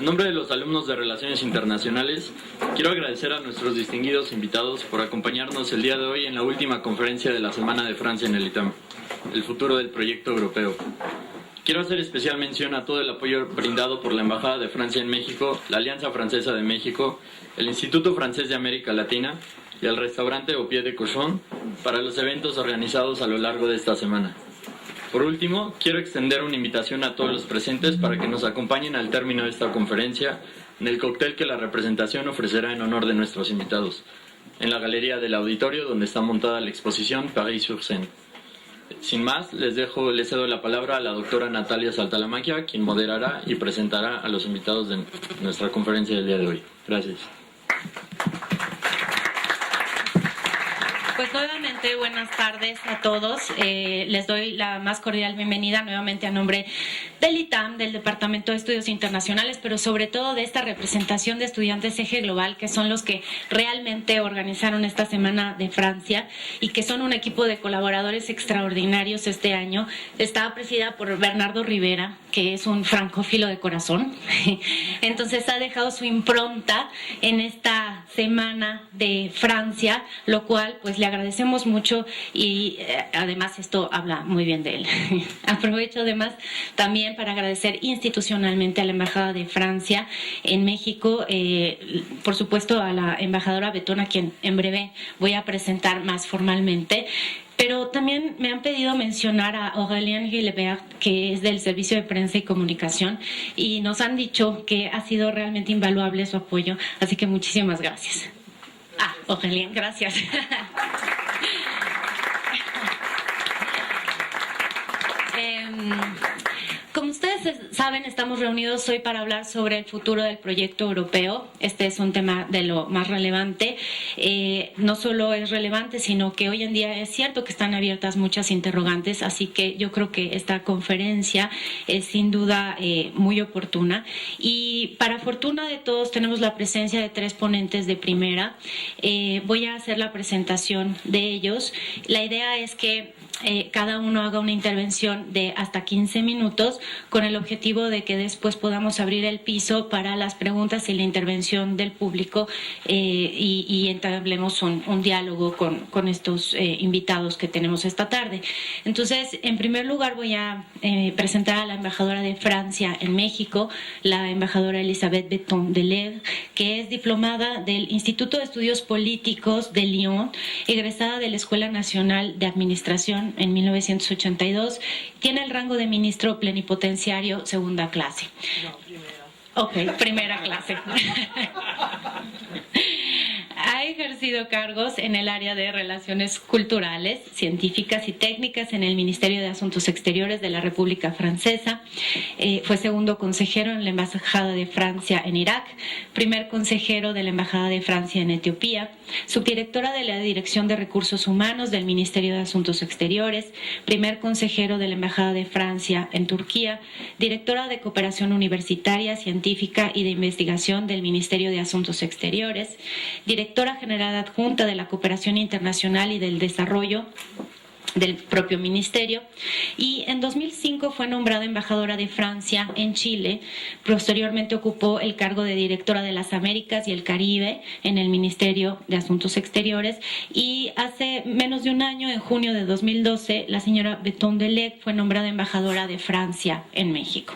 nombre de los alumnos de Relaciones Internacionales, quiero agradecer a nuestros distinguidos invitados por acompañarnos el día de hoy en la última conferencia de la Semana de Francia en el ITAM, el futuro del proyecto europeo. Quiero hacer especial mención a todo el apoyo brindado por la Embajada de Francia en México, la Alianza Francesa de México, el Instituto Francés de América Latina y el restaurante Au Pied de Cochon para los eventos organizados a lo largo de esta semana. Por último, quiero extender una invitación a todos los presentes para que nos acompañen al término de esta conferencia en el cóctel que la representación ofrecerá en honor de nuestros invitados, en la galería del auditorio donde está montada la exposición Paris-sur-Seine. Sin más, les cedo la palabra a la doctora Natalia Saltalamacchia, quien moderará y presentará a los invitados de nuestra conferencia del día de hoy. Gracias. Pues nuevamente buenas tardes a todos. Les doy la más cordial bienvenida nuevamente a nombre del ITAM, del Departamento de Estudios Internacionales, pero sobre todo de esta representación de estudiantes Eje Global, que son los que realmente organizaron esta Semana de Francia y que son un equipo de colaboradores extraordinarios este año. Está presidida por Bernardo Rivera, que es un francófilo de corazón. Entonces ha dejado su impronta en esta Semana de Francia, lo cual pues le agradecemos mucho y además esto habla muy bien de él. Aprovecho además también para agradecer institucionalmente a la Embajada de Francia en México, por supuesto a la embajadora Betón, a quien en breve voy a presentar más formalmente. Pero también me han pedido mencionar a Aurélien Gilbert, que es del Servicio de Prensa y Comunicación, y nos han dicho que ha sido realmente invaluable su apoyo, así que muchísimas gracias. Aurélien, gracias. Como ustedes saben, estamos reunidos hoy para hablar sobre el futuro del proyecto europeo. Este es un tema de lo más relevante. No solo es relevante, sino que hoy en día es cierto que están abiertas muchas interrogantes, así que yo creo que esta conferencia es sin duda muy oportuna. Y para fortuna de todos tenemos la presencia de 3 ponentes de primera. Voy a hacer la presentación de ellos. La idea es que cada uno haga una intervención de hasta 15 minutos con el objetivo de que después podamos abrir el piso para las preguntas y la intervención del público y entablemos un diálogo con estos invitados que tenemos esta tarde. Entonces, en primer lugar voy a presentar a la embajadora de Francia en México, la embajadora Elisabeth Betón de Lève, que es diplomada del Instituto de Estudios Políticos de Lyon, egresada de la Escuela Nacional de Administración en 1982, tiene el rango de ministro plenipotenciario segunda clase. No, primera. Ok, primera clase. Ha ejercido cargos en el área de Relaciones Culturales, Científicas y Técnicas en el Ministerio de Asuntos Exteriores de la República Francesa. Fue segundo consejero en la Embajada de Francia en Irak, primer consejero de la Embajada de Francia en Etiopía, subdirectora de la Dirección de Recursos Humanos del Ministerio de Asuntos Exteriores, primer consejero de la Embajada de Francia en Turquía, directora de Cooperación Universitaria, Científica y de Investigación del Ministerio de Asuntos Exteriores, directora general adjunta de la Cooperación Internacional y del Desarrollo del propio ministerio, y en 2005 fue nombrada embajadora de Francia en Chile. Posteriormente ocupó el cargo de directora de las Américas y el Caribe en el Ministerio de Asuntos Exteriores, y hace menos de un año, en junio de 2012, la señora Betón de Lève fue nombrada embajadora de Francia en México.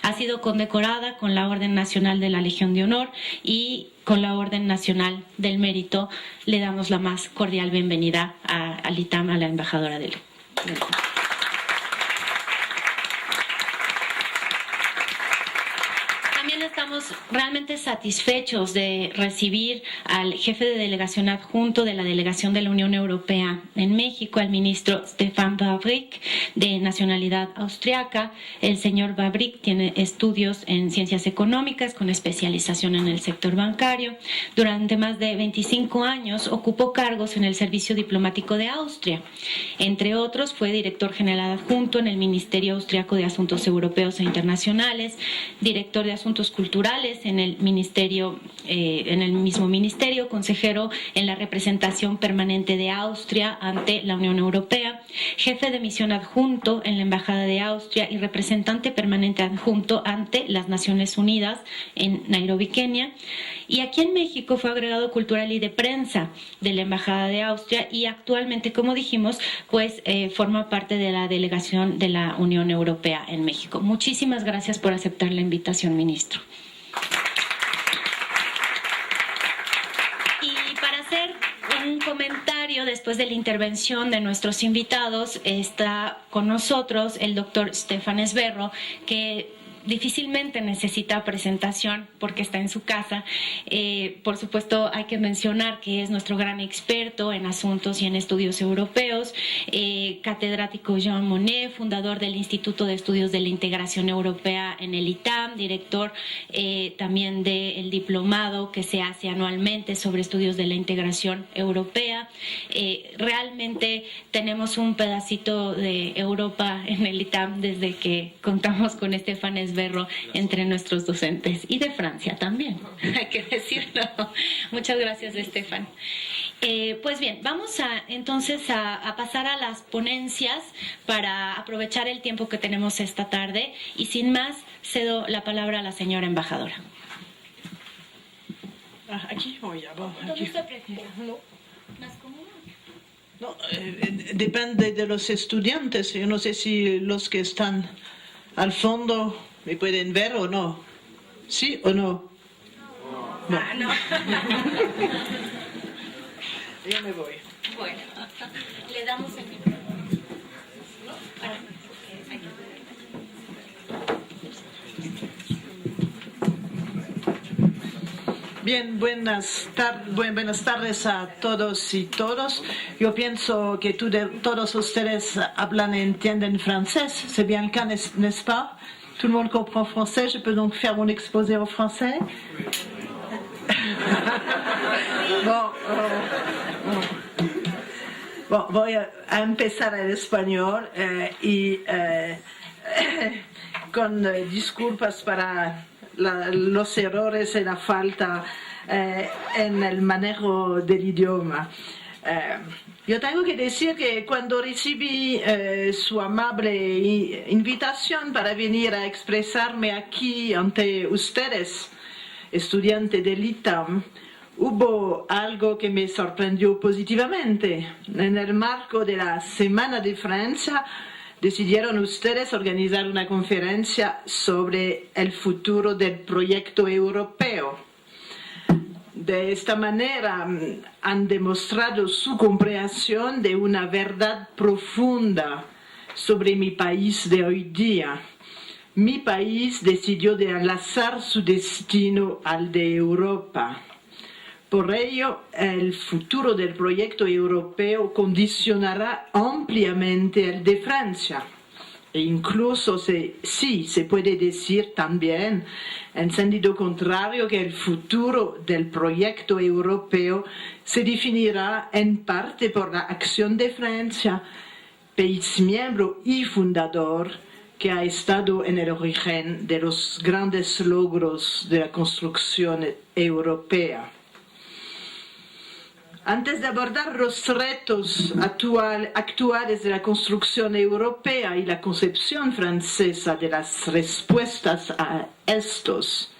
Ha sido condecorada con la Orden Nacional de la Legión de Honor y con la Orden Nacional del Mérito. Le damos la más cordial bienvenida al ITAM, a la embajadora del ITAM. También estamos realmente satisfechos de recibir al jefe de delegación adjunto de la delegación de la Unión Europea en México, al ministro Stefan Wawrik, de nacionalidad austriaca. El señor Wawrik tiene estudios en ciencias económicas con especialización en el sector bancario. Durante más de 25 años ocupó cargos en el Servicio Diplomático de Austria. Entre otros, fue director general adjunto en el Ministerio Austriaco de Asuntos Europeos e Internacionales, director de Asuntos Culturales culturales en el ministerio, en el mismo ministerio, consejero en la representación permanente de Austria ante la Unión Europea, jefe de misión adjunto en la Embajada de Austria y representante permanente adjunto ante las Naciones Unidas en Nairobi, Kenia. Y aquí en México fue agregado cultural y de prensa de la Embajada de Austria y actualmente, como dijimos, pues forma parte de la delegación de la Unión Europea en México. Muchísimas gracias por aceptar la invitación, ministro. Y para hacer un comentario después de la intervención de nuestros invitados, está con nosotros el doctor Stefan Esberro, que difícilmente necesita presentación porque está en su casa. Por supuesto, hay que mencionar que es nuestro gran experto en asuntos y en estudios europeos, catedrático Jean Monnet, fundador del Instituto de Estudios de la Integración Europea en el ITAM, director también del diplomado que se hace anualmente sobre estudios de la integración europea. Realmente tenemos un pedacito de Europa en el ITAM desde que contamos con Stefan Esberro entre nuestros docentes, y de Francia también, hay que decirlo. Muchas gracias, Stefan. Pues bien, vamos entonces a pasar a las ponencias para aprovechar el tiempo que tenemos esta tarde, y sin más cedo la palabra a la señora embajadora. Aquí o allá abajo. ¿Dónde usted prefiere? ¿Más cómodo? No, depende de los estudiantes. Yo no sé si los que están al fondo me pueden ver o no. ¿Sí o no? No. Ah, no. Yo me voy. Bueno, le damos el micrófono. Bien, buenas tardes a todos y todas. Yo pienso que todos ustedes hablan et entienden français. C'est bien le cas, n'est-ce pas? Tout le monde comprend français. Je peux donc faire mon exposé en français? Bon, voy a empezar en español y con disculpas para los errores y la falta en el manejo del idioma. Yo tengo que decir que cuando recibí su amable invitación para venir a expresarme aquí ante ustedes, estudiantes del ITAM, hubo algo que me sorprendió positivamente. En el marco de la Semana de Francia, decidieron ustedes organizar una conferencia sobre el futuro del proyecto europeo. De esta manera han demostrado su comprensión de una verdad profunda sobre mi país de hoy día. Mi país decidió de enlazar su destino al de Europa. Por ello, el futuro del proyecto europeo condicionará ampliamente el de Francia. E incluso se puede decir también, en sentido contrario, que el futuro del proyecto europeo se definirá en parte por la acción de Francia, país miembro y fundador que ha estado en el origen de los grandes logros de la construcción europea. Antes de abordar los retos actuales de la construcción europea y la concepción francesa de las respuestas a estos,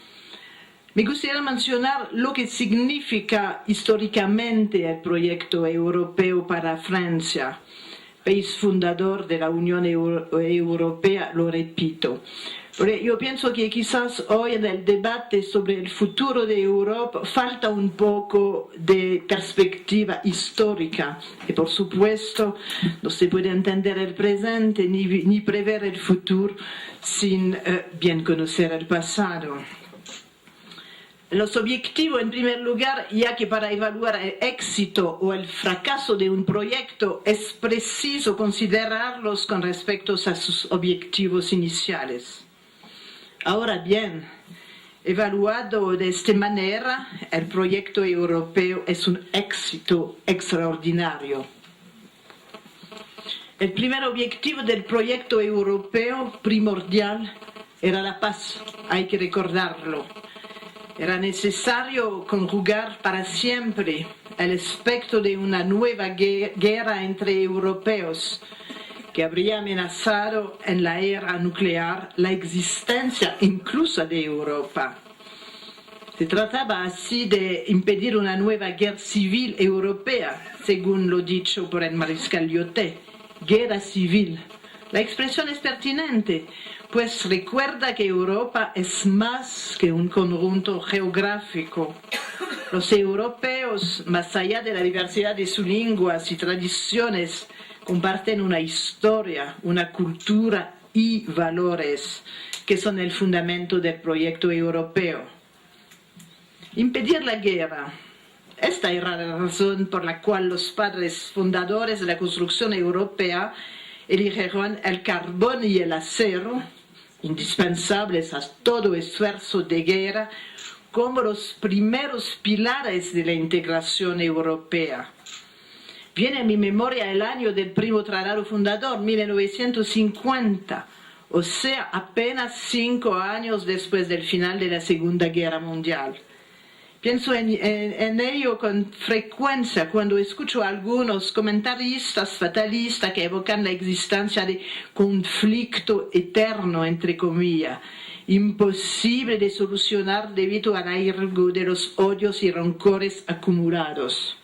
me gustaría mencionar lo que significa históricamente el proyecto europeo para Francia, país fundador de la Unión Europea, lo repito. Porque yo pienso que quizás hoy en el debate sobre el futuro de Europa falta un poco de perspectiva histórica y por supuesto no se puede entender el presente ni prever el futuro sin bien conocer el pasado. Los objetivos, en primer lugar, ya que para evaluar el éxito o el fracaso de un proyecto es preciso considerarlos con respecto a sus objetivos iniciales. Ahora bien, evaluado de esta manera, el proyecto europeo es un éxito extraordinario. El primer objetivo del proyecto europeo primordial era la paz, hay que recordarlo. Era necesario conjugar para siempre el aspecto de una nueva guerra entre europeos que habría amenazado en la era nuclear la existencia incluso de Europa. Se trataba así de impedir una nueva guerra civil europea, según lo dicho por el mariscal Lyoté, guerra civil. La expresión es pertinente, pues recuerda que Europa es más que un conjunto geográfico. Los europeos, más allá de la diversidad de sus lenguas y tradiciones, comparten una historia, una cultura y valores que son el fundamento del proyecto europeo. Impedir la guerra. Esta era la razón por la cual los padres fundadores de la construcción europea eligieron el carbón y el acero, indispensables a todo esfuerzo de guerra, como los primeros pilares de la integración europea. Viene a mi memoria el año del primer tratado fundador, 1950, o sea, apenas 5 años después del final de la Segunda Guerra Mundial. Pienso en ello con frecuencia cuando escucho a algunos comentaristas fatalistas que evocan la existencia de conflicto eterno, entre comillas, imposible de solucionar debido al arraigo de los odios y rencores acumulados.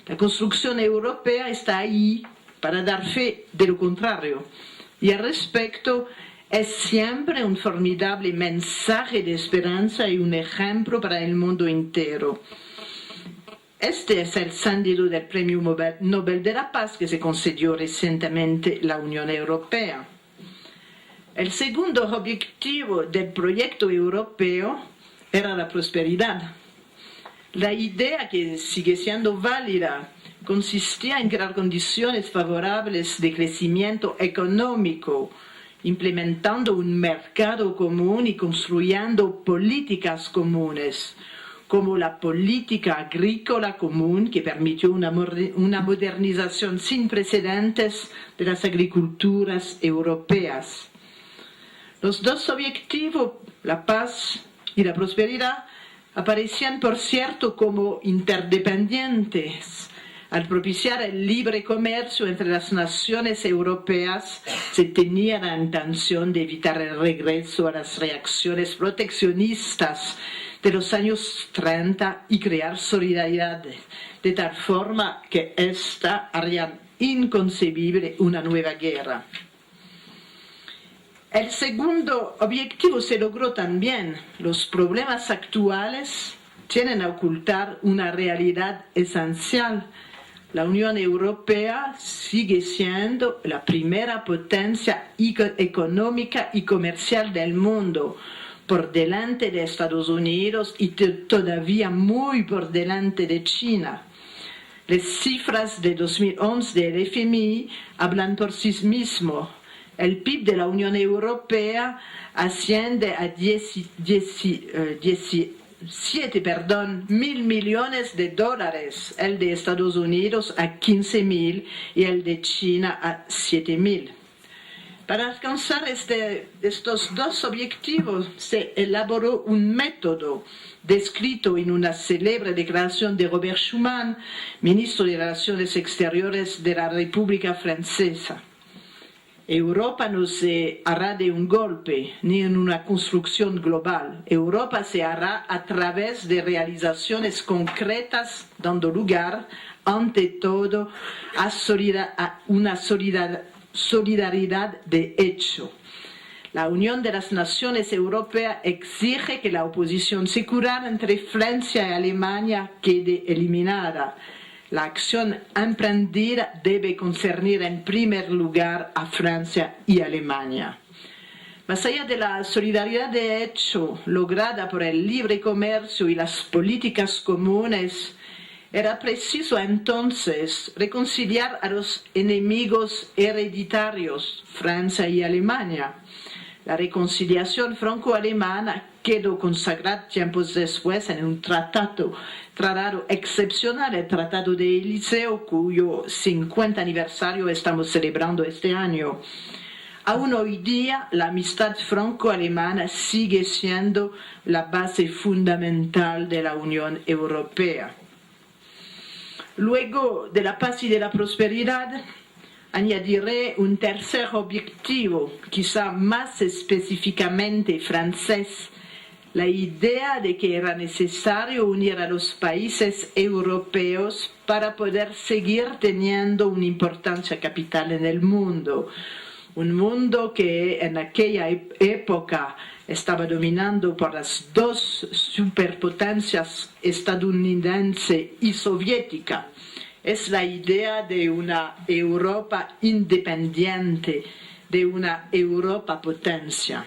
La construcción europea está ahí para dar fe de lo contrario, y al respecto es siempre un formidable mensaje de esperanza y un ejemplo para el mundo entero. Este es el sentido del Premio Nobel de la Paz que se concedió recientemente la Unión Europea. El segundo objetivo del proyecto europeo era la prosperidad. La idea, que sigue siendo válida, consistía en crear condiciones favorables de crecimiento económico, implementando un mercado común y construyendo políticas comunes, como la política agrícola común, que permitió una modernización sin precedentes de las agriculturas europeas. Los dos objetivos, la paz y la prosperidad, aparecían, por cierto, como interdependientes. Al propiciar el libre comercio entre las naciones europeas, se tenía la intención de evitar el regreso a las reacciones proteccionistas de los años 30 y crear solidaridad, de tal forma que ésta haría inconcebible una nueva guerra. El segundo objetivo se logró también. Los problemas actuales tienen a ocultar una realidad esencial. La Unión Europea sigue siendo la primera potencia económica y comercial del mundo, por delante de Estados Unidos y todavía muy por delante de China. Las cifras de 2011 del FMI hablan por sí mismos. El PIB de la Unión Europea asciende a 17.000 millones de dólares, el de Estados Unidos a 15.000 y el de China a 7.000. Para alcanzar estos dos objetivos se elaboró un método descrito en una célebre declaración de Robert Schuman, ministro de Relaciones Exteriores de la República Francesa. Europa no se hará de un golpe ni en una construcción global. Europa se hará a través de realizaciones concretas, dando lugar, ante todo, a una solidaridad de hecho. La Unión de las Naciones Europeas exige que la oposición secular entre Francia y Alemania quede eliminada. La acción emprendida debe concernir en primer lugar a Francia y Alemania. Más allá de la solidaridad de hecho lograda por el libre comercio y las políticas comunes, era preciso entonces reconciliar a los enemigos hereditarios, Francia y Alemania. La reconciliación franco-alemana quedó consagrada tiempos después en un tratado excepcional, el Tratado de Eliseo, cuyo 50 aniversario estamos celebrando este año. aún hoy día la amistad franco-alemana sigue siendo la base fundamental de la Unión Europea. Luego de la paz y de la prosperidad, añadiré un tercer objetivo, quizá más específicamente francés, la idea de que era necesario unir a los países europeos para poder seguir teniendo una importancia capital en el mundo. Un mundo que en aquella época estaba dominado por las dos superpotencias estadounidense y soviética. Es la idea de una Europa independiente, de una Europa potencia.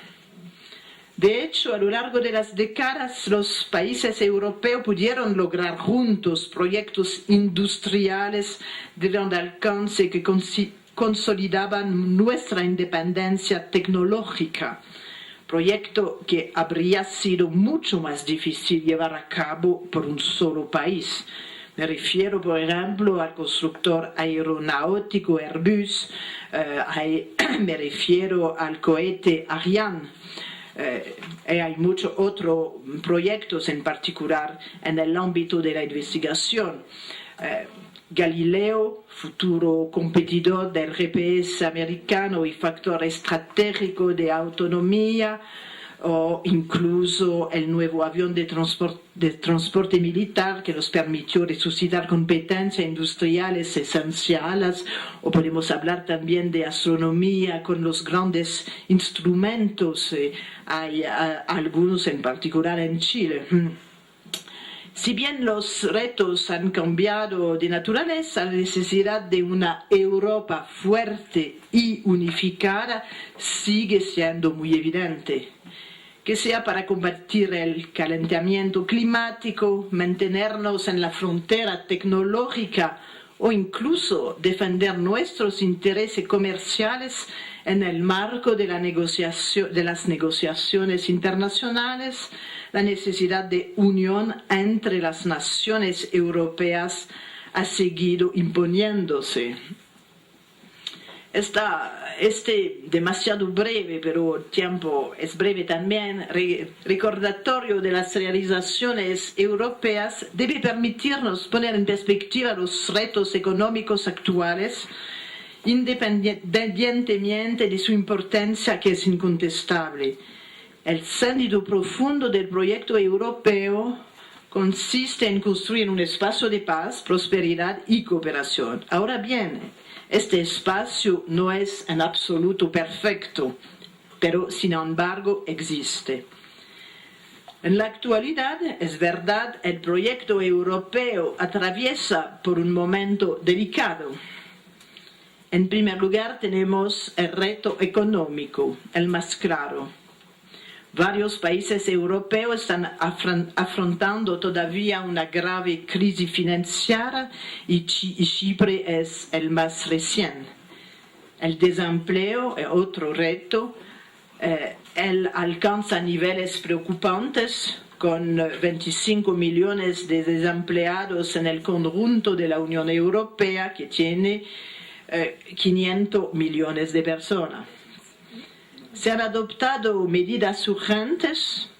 De hecho, a lo largo de las décadas, los países europeos pudieron lograr juntos proyectos industriales de gran alcance que consolidaban nuestra independencia tecnológica, proyecto que habría sido mucho más difícil llevar a cabo por un solo país. Me refiero, por ejemplo, al constructor aeronáutico Airbus, me refiero al cohete Ariane. Hay muchos otros proyectos, en particular en el ámbito de la investigación. Galileo, futuro competidor del GPS americano y factor estratégico de autonomía, o incluso el nuevo avión de transporte militar que nos permitió resucitar competencias industriales esenciales, o podemos hablar también de astronomía con los grandes instrumentos, hay algunos en particular en Chile. Si bien los retos han cambiado de naturaleza, la necesidad de una Europa fuerte y unificada sigue siendo muy evidente. Que sea para combatir el calentamiento climático, mantenernos en la frontera tecnológica o incluso defender nuestros intereses comerciales en el marco de las negociaciones internacionales, la necesidad de unión entre las naciones europeas ha seguido imponiéndose. Demasiado breve, pero el tiempo es breve también, recordatorio de las realizaciones europeas debe permitirnos poner en perspectiva los retos económicos actuales, independientemente de su importancia, que es incontestable. El sentido profundo del proyecto europeo consiste en construir un espacio de paz, prosperidad y cooperación. Ahora bien, este espacio no es en absoluto perfecto, pero sin embargo existe. En la actualidad, es verdad, el proyecto europeo atraviesa por un momento delicado. En primer lugar, tenemos el reto económico, el más claro. Varios países europeos están afrontando todavía una grave crisis financiera y Chipre es el más reciente. El desempleo es otro reto. Él alcanza niveles preocupantes, con 25 millones de desempleados en el conjunto de la Unión Europea, que tiene 500 millones de personas. Se han adoptado medidas urgentes,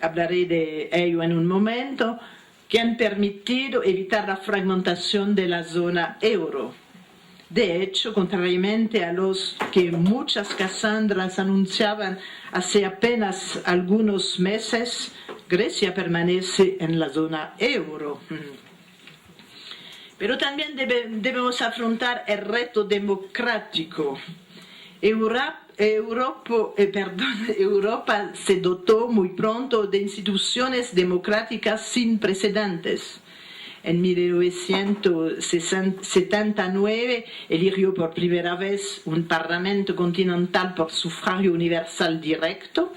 hablaré de ello en un momento, que han permitido evitar la fragmentación de la zona euro. De hecho, contrariamente a los que muchas Casandras anunciaban hace apenas algunos meses, Grecia permanece en la zona euro. Pero también debemos afrontar el reto democrático. Europa se dotó muy pronto de instituciones democráticas sin precedentes. En 1979 eligió por primera vez un parlamento continental por sufragio universal directo,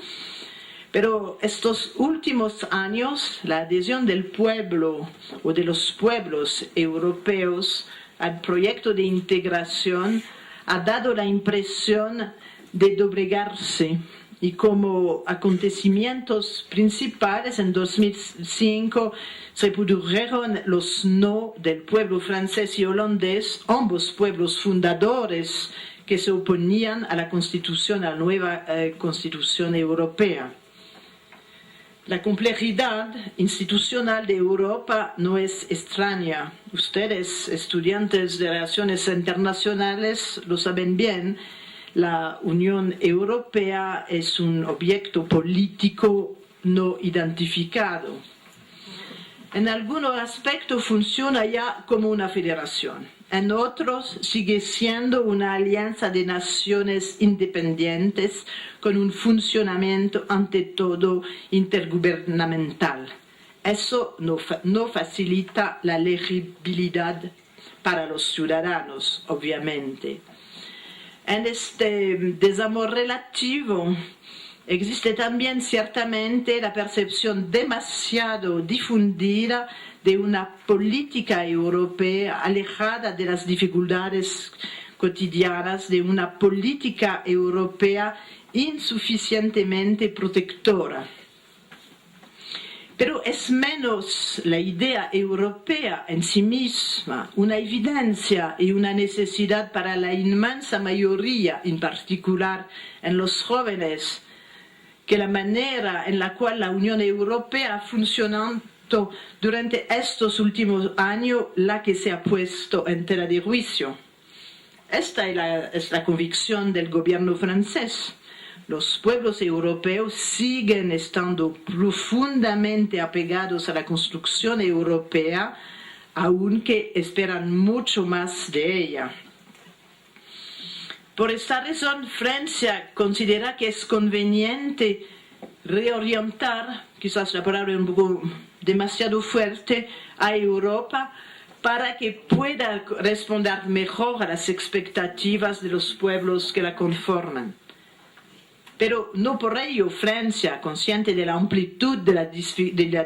pero estos últimos años la adhesión del pueblo o de los pueblos europeos al proyecto de integración ha dado la impresión de doblegarse, y como acontecimientos principales en 2005 se produjeron los no del pueblo francés y holandés, ambos pueblos fundadores que se oponían a la Constitución, a la nueva Constitución Europea. La complejidad institucional de Europa no es extraña. Ustedes, estudiantes de Relaciones Internacionales, lo saben bien. La Unión Europea es un objeto político no identificado. En algunos aspectos funciona ya como una federación. En otros sigue siendo una alianza de naciones independientes con un funcionamiento ante todo intergubernamental. Eso no facilita la legibilidad para los ciudadanos, obviamente. En este desamor relativo existe también ciertamente la percepción demasiado difundida de una política europea alejada de las dificultades cotidianas, de una política europea insuficientemente protectora. Pero es menos la idea europea en sí misma una evidencia y una necesidad para la inmensa mayoría, en particular en los jóvenes, que la manera en la cual la Unión Europea ha funcionado durante estos últimos años, la que se ha puesto en tela de juicio. Esta es la convicción del gobierno francés. Los pueblos europeos siguen estando profundamente apegados a la construcción europea, aunque esperan mucho más de ella. Por esta razón, Francia considera que es conveniente reorientar, quizás la palabra es un poco demasiado fuerte, a Europa para que pueda responder mejor a las expectativas de los pueblos que la conforman. Pero no por ello Francia, consciente de la amplitud de las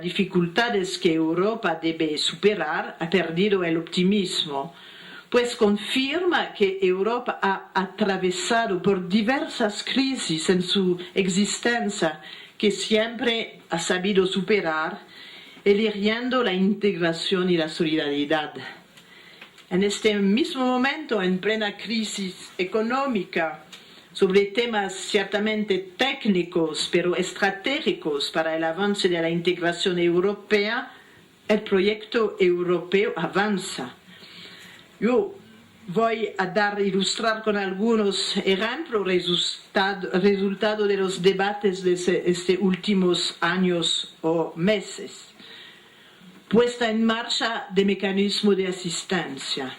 dificultades que Europa debe superar, ha perdido el optimismo, pues confirma que Europa ha atravesado por diversas crisis en su existencia que siempre ha sabido superar, eligiendo la integración y la solidaridad. En este mismo momento, en plena crisis económica, sobre temas ciertamente técnicos, pero estratégicos para el avance de la integración europea, el proyecto europeo avanza. Yo voy a ilustrar con algunos ejemplos resultado de los debates de estos últimos años o meses. Puesta en marcha de mecanismos de asistencia,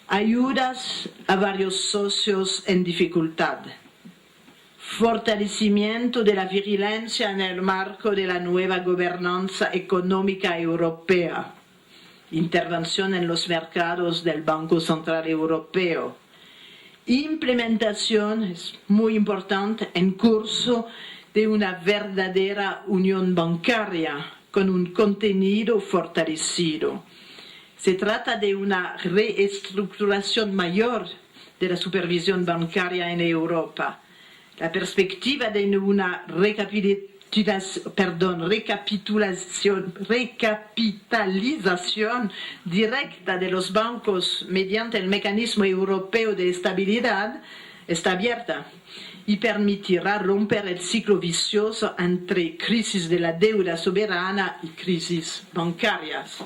ayudas a varios socios en dificultad, fortalecimiento de la vigilancia en el marco de la nueva gobernanza económica europea, intervención en los mercados del Banco Central Europeo, implementación, es muy importante, en curso de una verdadera unión bancaria con un contenido fortalecido. Se trata de una reestructuración mayor de la supervisión bancaria en Europa. La perspectiva de una recapitalización directa de los bancos mediante el mecanismo europeo de estabilidad está abierta y permitirá romper el ciclo vicioso entre crisis de la deuda soberana y crisis bancarias.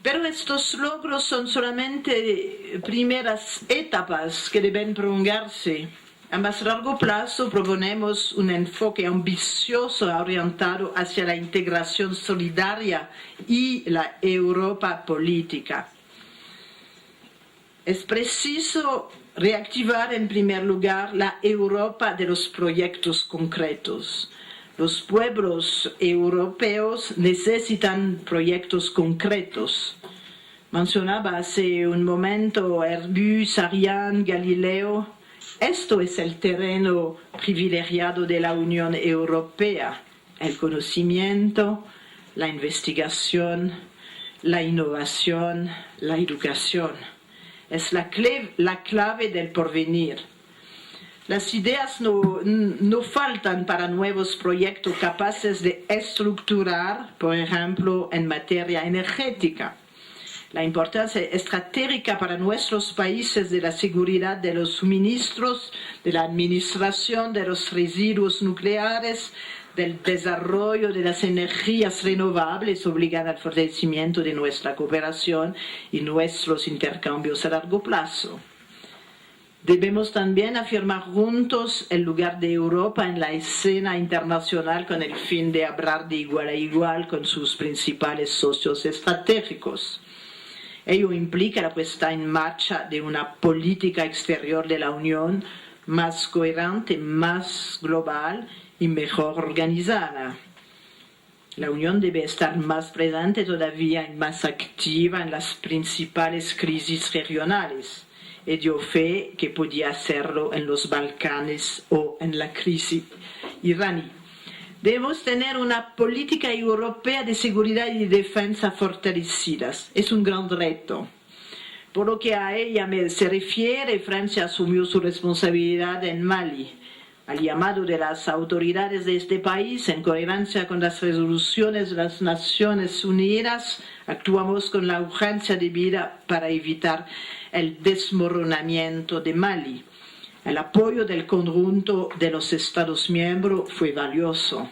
Pero estos logros son solamente primeras etapas que deben prolongarse. A más largo plazo proponemos un enfoque ambicioso orientado hacia la integración solidaria y la Europa política. Es preciso reactivar en primer lugar la Europa de los proyectos concretos. Los pueblos europeos necesitan proyectos concretos. Mencionaba hace un momento Airbus, Ariane, Galileo. Esto es el terreno privilegiado de la Unión Europea, el conocimiento, la investigación, la innovación, la educación. Es la clave del porvenir. Las ideas no faltan para nuevos proyectos capaces de estructurar, por ejemplo, en materia energética. la importancia estratégica para nuestros países de la seguridad de los suministros, de la administración de los residuos nucleares, del desarrollo de las energías renovables obligan al fortalecimiento de nuestra cooperación y nuestros intercambios a largo plazo. Debemos también afirmar juntos el lugar de Europa en la escena internacional con el fin de hablar de igual a igual con sus principales socios estratégicos. Ello implica la puesta en marcha de una política exterior de la Unión más coherente, más global y mejor organizada. La Unión debe estar más presente todavía y más activa en las principales crisis regionales. Y dio fe que podía hacerlo en los Balcanes o en la crisis iraní. Debemos tener una política europea de seguridad y defensa fortalecidas. Es un gran reto. Por lo que a ella se refiere, Francia asumió su responsabilidad en Mali. Al llamado de las autoridades de este país, en coherencia con las resoluciones de las Naciones Unidas, actuamos con la urgencia debida para evitar el desmoronamiento de Mali. El apoyo del conjunto de los Estados miembros fue valioso.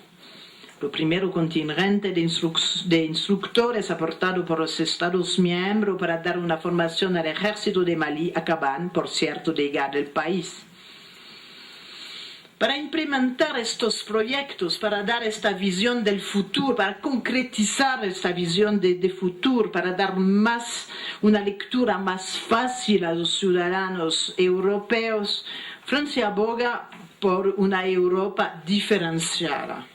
El primer contingente de instructores aportado por los Estados miembros para dar una formación al ejército de Mali acaban, por cierto, de llegar al país. Para implementar estos proyectos, para dar esta visión del futuro, para concretizar esta visión de futuro, para dar una lectura más fácil a los ciudadanos europeos, Francia aboga por una Europa diferenciada.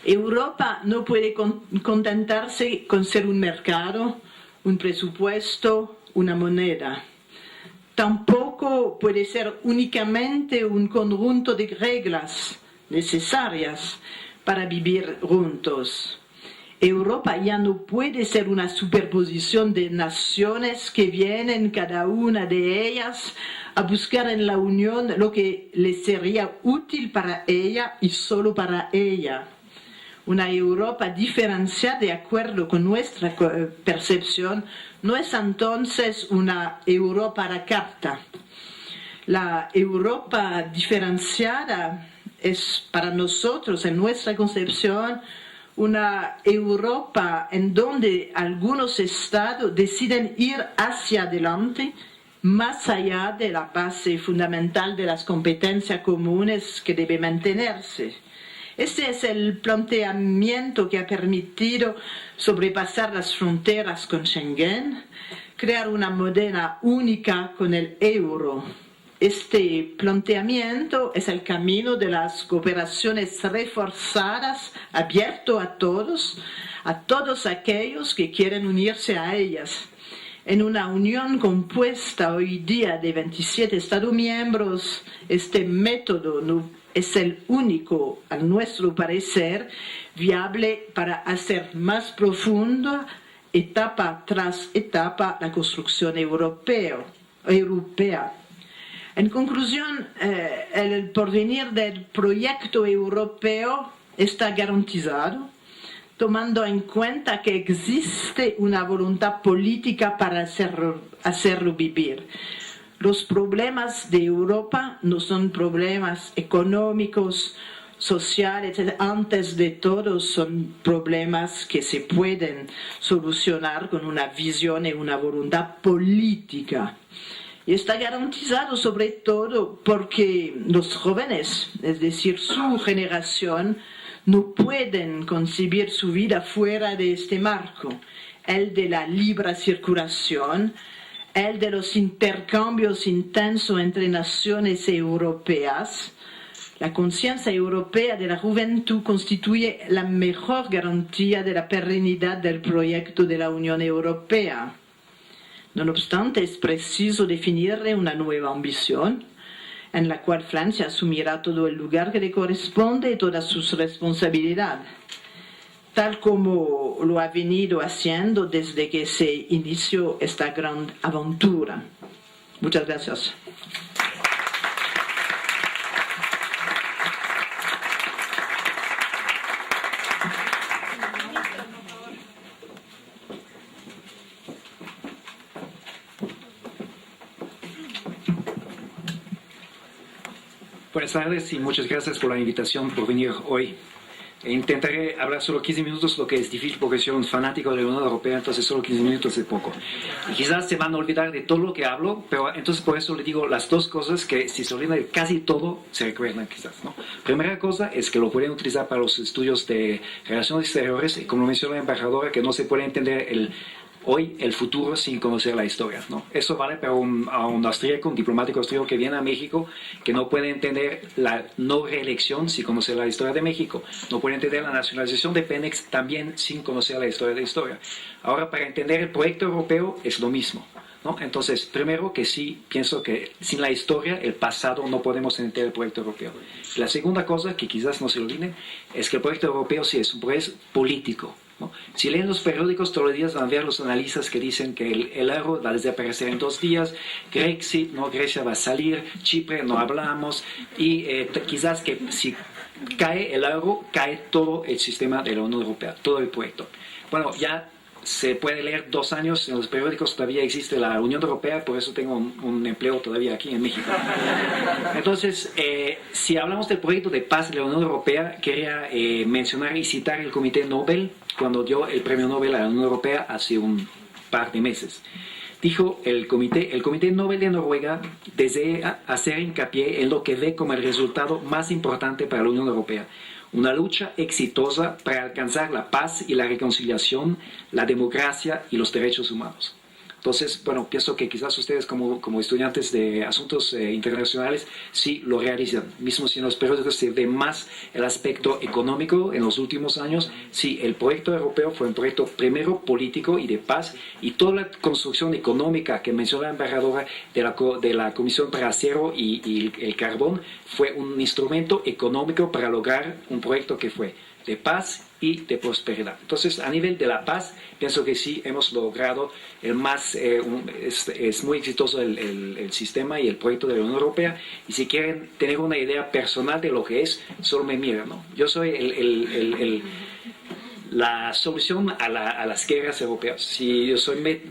Europa no puede contentarse con ser un mercado, un presupuesto, una moneda. Tampoco puede ser únicamente un conjunto de reglas necesarias para vivir juntos. Europa ya no puede ser una superposición de naciones que vienen cada una de ellas a buscar en la Unión lo que les sería útil para ella y solo para ella. Una Europa diferenciada de acuerdo con nuestra percepción no es entonces una Europa a la carta. La Europa diferenciada es para nosotros, en nuestra concepción, una Europa en donde algunos estados deciden ir hacia adelante, más allá de la base fundamental de las competencias comunes que deben mantenerse. Este es el planteamiento que ha permitido sobrepasar las fronteras con Schengen, crear una moneda única con el euro. Este planteamiento es el camino de las cooperaciones reforzadas, abierto a todos aquellos que quieren unirse a ellas. En una unión compuesta hoy día de 27 Estados miembros, este método no es el único, a nuestro parecer, viable para hacer más profunda, etapa tras etapa, la construcción europea. En conclusión, el porvenir del proyecto europeo está garantizado, tomando en cuenta que existe una voluntad política para hacerlo vivir. Los problemas de Europa no son problemas económicos, sociales, antes de todo son problemas que se pueden solucionar con una visión y una voluntad política. Y está garantizado sobre todo porque los jóvenes, es decir, su generación, no pueden concebir su vida fuera de este marco, el de la libre circulación, el de los intercambios intensos entre naciones europeas. La conciencia europea de la juventud constituye la mejor garantía de la perennidad del proyecto de la Unión Europea. No obstante, es preciso definirle una nueva ambición, en la cual Francia asumirá todo el lugar que le corresponde y todas sus responsabilidades, tal como lo ha venido haciendo desde que se inició esta gran aventura. Muchas gracias. Buenas tardes y muchas gracias por la invitación, por venir hoy. Intentaré hablar solo 15 minutos, lo que es difícil porque soy un fanático de la Unión Europea, entonces solo 15 minutos es poco. Y quizás se van a olvidar de todo lo que hablo, pero entonces por eso le digo las dos cosas que si se olvidan de casi todo, se recuerdan quizás, ¿no? Primera cosa es que lo pueden utilizar para los estudios de relaciones exteriores, y como mencionó la embajadora, que no se puede entender hoy el futuro sin conocer la historia, ¿no? Eso vale para un austríaco, un diplomático austríaco que viene a México, que no puede entender la no reelección sin conocer la historia de México. No puede entender la nacionalización de Pemex también sin conocer la historia de la historia. Ahora, para entender el proyecto europeo es lo mismo, ¿no? Entonces, primero que sí, pienso que sin la historia, el pasado, no podemos entender el proyecto europeo. La segunda cosa, que quizás no se olviden, es que el proyecto europeo sí es un proyecto político, ¿no? Si leen los periódicos todos los días van a ver los analistas que dicen que el euro va a desaparecer en 2 días, Brexit, ¿no? Grecia va a salir, Chipre no hablamos, y quizás que si cae el euro, cae todo el sistema de la Unión Europea, todo el proyecto. Bueno, ya se puede leer 2 años en los periódicos, todavía existe la Unión Europea, por eso tengo un empleo todavía aquí en México. Entonces, si hablamos del proyecto de paz de la Unión Europea, quería mencionar y citar el Comité Nobel, cuando dio el premio Nobel a la Unión Europea hace un par de meses. Dijo el Comité Nobel de Noruega desea hacer hincapié en lo que ve como el resultado más importante para la Unión Europea: una lucha exitosa para alcanzar la paz y la reconciliación, la democracia y los derechos humanos. Entonces, bueno, pienso que quizás ustedes como estudiantes de asuntos internacionales sí lo realizan. Mismo si en los periódicos se ve más el aspecto económico en los últimos años, sí, el proyecto europeo fue un proyecto primero político y de paz, y toda la construcción económica que mencionó la embajadora de la Comisión para Acero y el Carbón fue un instrumento económico para lograr un proyecto que fue de paz y de prosperidad. Entonces, a nivel de la paz, pienso que sí hemos logrado es muy exitoso el sistema y el proyecto de la Unión Europea, y si quieren tener una idea personal de lo que es, solo me miran, ¿no? Yo soy la solución a las guerras europeas. Si yo soy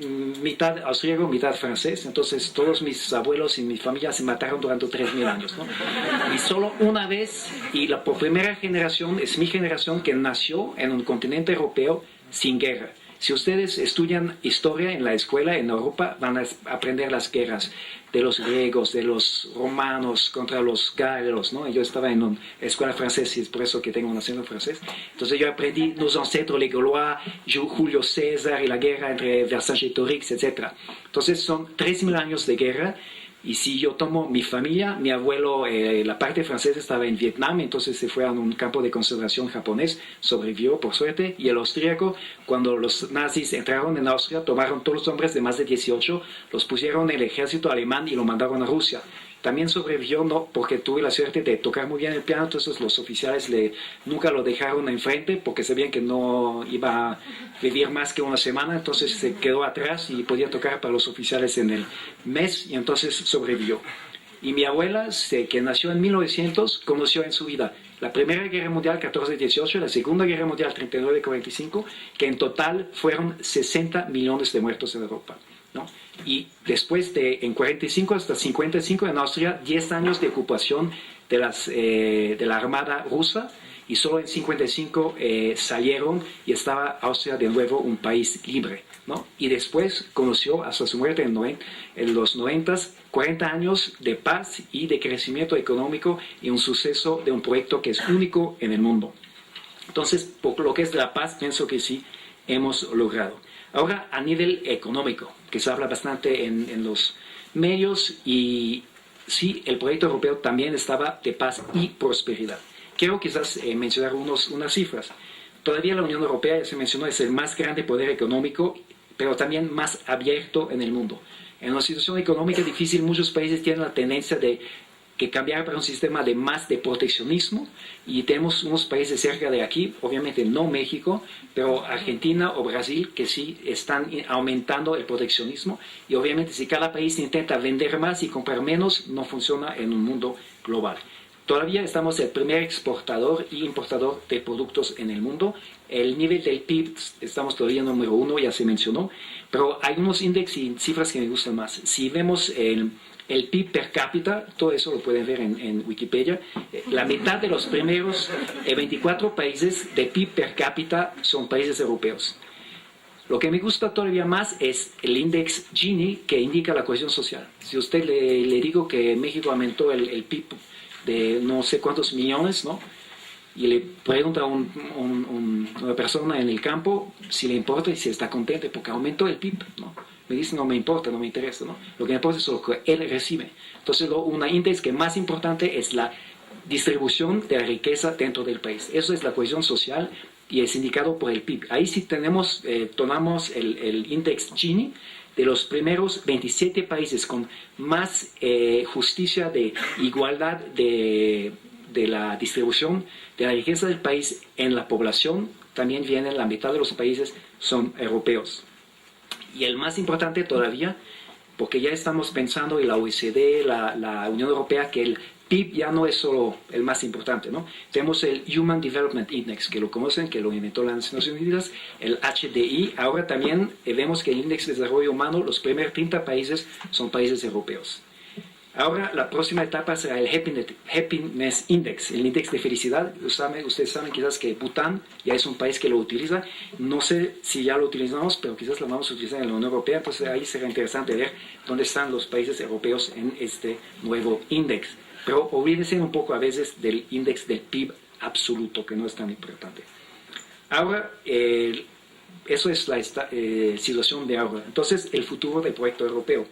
mitad austríaco, mitad francés, entonces todos mis abuelos y mi familia se mataron durante 3.000 años, ¿no? Y solo una vez, por primera generación, es mi generación que nació en un continente europeo sin guerra. Si ustedes estudian historia en la escuela en Europa, van a aprender las guerras de los griegos, de los romanos contra los galos, ¿no? Yo estaba en una escuela francesa y es por eso que tengo un acento francés. Entonces yo aprendí nos ancêtres les Gaulois, Julio César y la guerra entre Vercingétorix, etc. Entonces son 3.000 años de guerra. Y si yo tomo mi familia, mi abuelo, la parte francesa estaba en Vietnam, entonces se fue a un campo de concentración japonés, sobrevivió por suerte, y el austríaco, cuando los nazis entraron en Austria, tomaron todos los hombres de más de 18, los pusieron en el ejército alemán y lo mandaron a Rusia. También sobrevivió, no, porque tuve la suerte de tocar muy bien el piano, entonces los oficiales nunca lo dejaron enfrente porque sabían que no iba a vivir más que una semana, entonces se quedó atrás y podía tocar para los oficiales en el mes, y entonces sobrevivió. Y mi abuela, que nació en 1900, conoció en su vida la Primera Guerra Mundial 14-18, la Segunda Guerra Mundial 39-45, que en total fueron 60 millones de muertos en Europa, ¿no? Y después en 45 hasta 55 en Austria, 10 años de ocupación de la Armada rusa, y solo en 55 salieron y estaba Austria de nuevo un país libre, ¿no? Y después conoció hasta su muerte en los 90, 40 años de paz y de crecimiento económico, y un suceso de un proyecto que es único en el mundo. Entonces, por lo que es de la paz, pienso que sí hemos logrado. Ahora, a nivel económico, que se habla bastante en los medios, y sí, el proyecto europeo también estaba de paz y prosperidad. Quiero quizás mencionar unas cifras. Todavía la Unión Europea, ya se mencionó, es el más grande poder económico, pero también más abierto en el mundo. En una situación económica difícil, muchos países tienen la tendencia de cambiar para un sistema más de proteccionismo, y tenemos unos países cerca de aquí, obviamente no México, pero Argentina o Brasil, que sí están aumentando el proteccionismo, y obviamente si cada país intenta vender más y comprar menos, no funciona en un mundo global. Todavía estamos el primer exportador y importador de productos en el mundo. El nivel del PIB estamos todavía número 1, ya se mencionó, pero hay unos índices y cifras que me gustan más. Si vemos el PIB per cápita, todo eso lo pueden ver en Wikipedia. La mitad de los primeros 24 países de PIB per cápita son países europeos. Lo que me gusta todavía más es el índice Gini, que indica la cohesión social. Si usted le digo que México aumentó el PIB de no sé cuántos millones, ¿no? Y le pregunta a una persona en el campo si le importa y si está contenta porque aumentó el PIB, ¿no? Me dice, no me importa, no me interesa, ¿no? Lo que me importa es lo que él recibe. Entonces, un índice que más importante es la distribución de la riqueza dentro del país. Eso es la cohesión social y es indicado por el PIB. Ahí sí tomamos el índice Gini de los primeros 27 países con más justicia de igualdad de la distribución de la riqueza del país en la población. También vienen la mitad de los países son europeos. Y el más importante todavía, porque ya estamos pensando en la OECD, la Unión Europea, que el PIB ya no es solo el más importante, ¿no? Tenemos el Human Development Index, que lo conocen, que lo inventó las Naciones Unidas, el HDI. Ahora también vemos que el Índice de Desarrollo Humano, los primeros 30 países son países europeos. Ahora la próxima etapa será el Happiness Index, el índice de felicidad. Ustedes saben quizás que Bután ya es un país que lo utiliza. No sé si ya lo utilizamos, pero quizás lo vamos a utilizar en la Unión Europea. Entonces ahí será interesante ver dónde están los países europeos en este nuevo índice. Pero olvídense un poco a veces del índice del PIB absoluto, que no es tan importante. Ahora, eso es la situación de ahora. Entonces, el futuro del proyecto europeo.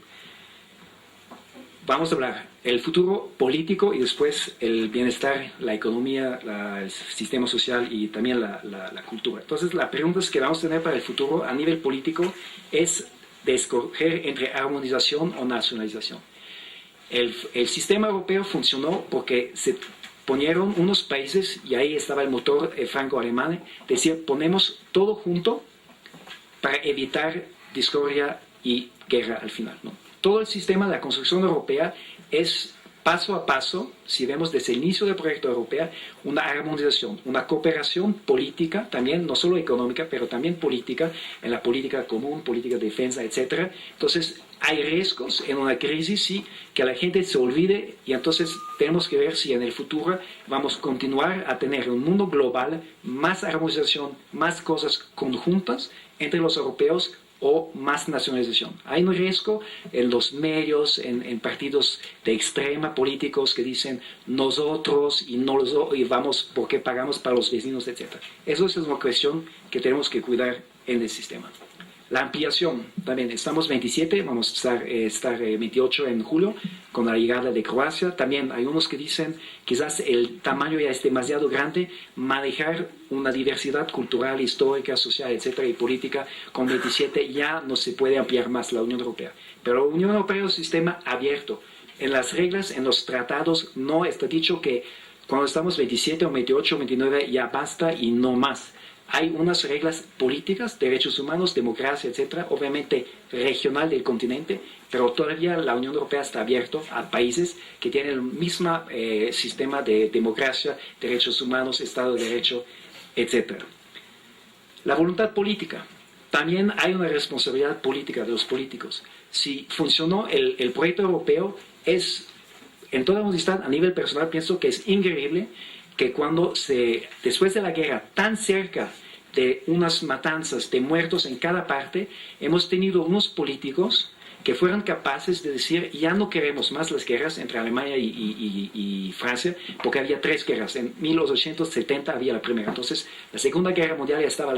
Vamos a hablar el futuro político y después el bienestar, la economía, el sistema social y también la cultura. Entonces, las preguntas que vamos a tener para el futuro a nivel político es de escoger entre armonización o nacionalización. El sistema europeo funcionó porque se ponieron unos países, y ahí estaba el motor franco-alemán, decir, ponemos todo junto para evitar discordia y guerra al final, ¿no? Todo el sistema de la construcción europea es paso a paso, si vemos desde el inicio del proyecto europeo, una armonización, una cooperación política, también no solo económica, pero también política, en la política común, política de defensa, etc. Entonces, hay riesgos en una crisis, sí, que la gente se olvide, y entonces tenemos que ver si en el futuro vamos a continuar a tener un mundo global, más armonización, más cosas conjuntas entre los europeos, o más nacionalización. Hay un riesgo en los medios, en partidos de extrema políticos que dicen nosotros y vamos porque pagamos para los vecinos, etc. Eso es una cuestión que tenemos que cuidar en el sistema. La ampliación, también estamos 27, vamos a estar 28 en julio con la llegada de Croacia. También hay unos que dicen quizás el tamaño ya es demasiado grande, manejar una diversidad cultural, histórica, social, etcétera, y política con 27 ya no se puede ampliar más la Unión Europea. Pero la Unión Europea es un sistema abierto. En las reglas, en los tratados, no está dicho que cuando estamos 27 o 28 o 29 ya basta y no más. Hay unas reglas políticas, derechos humanos, democracia, etcétera, obviamente regional del continente, pero todavía la Unión Europea está abierta a países que tienen el mismo sistema de democracia, derechos humanos, Estado de Derecho, etcétera. La voluntad política. También hay una responsabilidad política de los políticos. Si funcionó el proyecto europeo, en toda honestidad, a nivel personal, pienso que es increíble que después de la guerra, tan cerca de unas matanzas de muertos en cada parte, hemos tenido unos políticos que fueron capaces de decir, ya no queremos más las guerras entre Alemania y Francia, porque había 3 guerras. En 1870 había la primera. Entonces, la Segunda Guerra Mundial ya estaba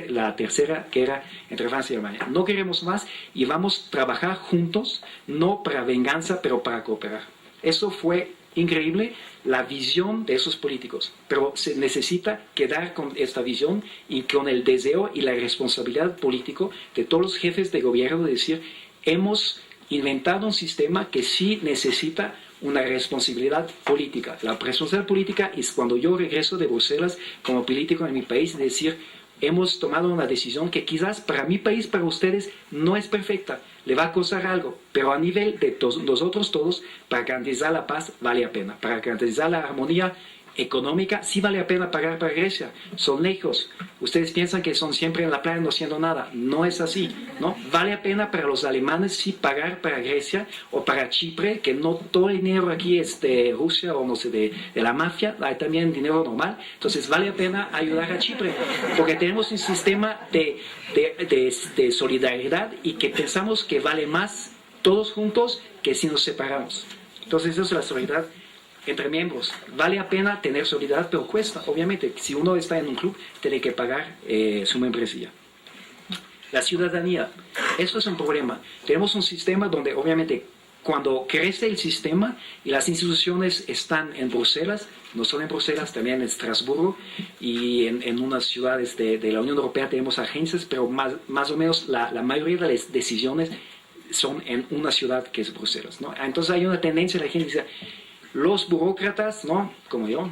la tercera guerra entre Francia y Alemania. No queremos más y vamos a trabajar juntos, no para venganza, pero para cooperar. Eso fue increíble, la visión de esos políticos, pero se necesita quedar con esta visión y con el deseo y la responsabilidad política de todos los jefes de gobierno de decir, hemos inventado un sistema que sí necesita una responsabilidad política. La responsabilidad política es cuando yo regreso de Bruselas como político en mi país, de decir, hemos tomado una decisión que quizás para mi país, para ustedes, no es perfecta, le va a costar algo, pero a nivel de nosotros todos, para garantizar la paz vale la pena, para garantizar la armonía económica, sí vale la pena pagar para Grecia. Son lejos. Ustedes piensan que son siempre en la playa no haciendo nada. No es así, ¿no? Vale la pena para los alemanes sí pagar para Grecia o para Chipre, que no todo el dinero aquí es de Rusia o no sé, de la mafia, hay también dinero normal. Entonces vale la pena ayudar a Chipre, porque tenemos un sistema de solidaridad y que pensamos que vale más todos juntos que si nos separamos. Entonces eso es la solidaridad entre miembros. Vale la pena tener solidaridad, pero cuesta, obviamente. Si uno está en un club, tiene que pagar su membresía. La ciudadanía, eso es un problema. Tenemos un sistema donde obviamente cuando crece el sistema y las instituciones están en Bruselas, no solo en Bruselas, también en Estrasburgo y en unas ciudades de la Unión Europea tenemos agencias, pero más o menos la mayoría de las decisiones son en una ciudad que es Bruselas, ¿no? Entonces hay una tendencia, la gente dice, los burócratas, ¿no? Como yo,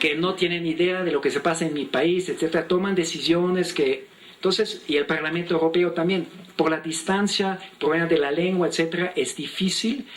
que no tienen idea de lo que se pasa en mi país, etcétera, toman decisiones que... Entonces, y el Parlamento Europeo también, por la distancia, problema de la lengua, etcétera, es difícil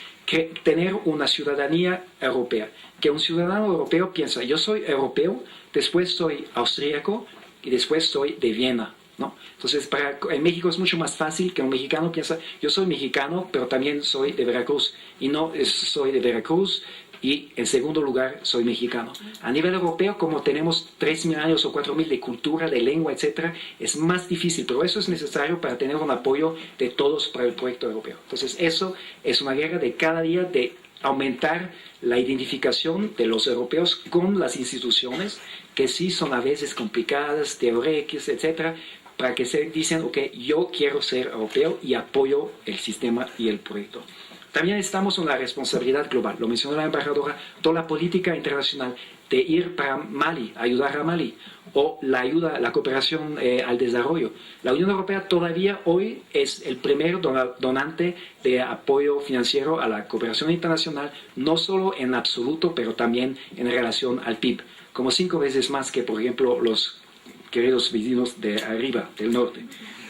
tener una ciudadanía europea. Que un ciudadano europeo piensa, yo soy europeo, después soy austríaco y después soy de Viena, ¿no? Entonces, en México es mucho más fácil que un mexicano piensa, yo soy mexicano, pero también soy de Veracruz, y no soy de Veracruz, y en segundo lugar soy mexicano. A nivel europeo, como tenemos 3.000 años o 4.000 de cultura, de lengua, etcétera, es más difícil, pero eso es necesario para tener un apoyo de todos para el proyecto europeo. Entonces, eso es una guerra de cada día de aumentar la identificación de los europeos con las instituciones, que sí son a veces complicadas, teóricas, etcétera, para que se dicen, ok, yo quiero ser europeo y apoyo el sistema y el proyecto. También estamos en la responsabilidad global, lo mencionó la embajadora, toda la política internacional de ir para Mali, ayudar a Mali, o la ayuda, la cooperación al desarrollo. La Unión Europea todavía hoy es el primer donante de apoyo financiero a la cooperación internacional, no solo en absoluto, pero también en relación al PIB, como 5 veces más que, por ejemplo, los queridos vecinos de arriba, del norte,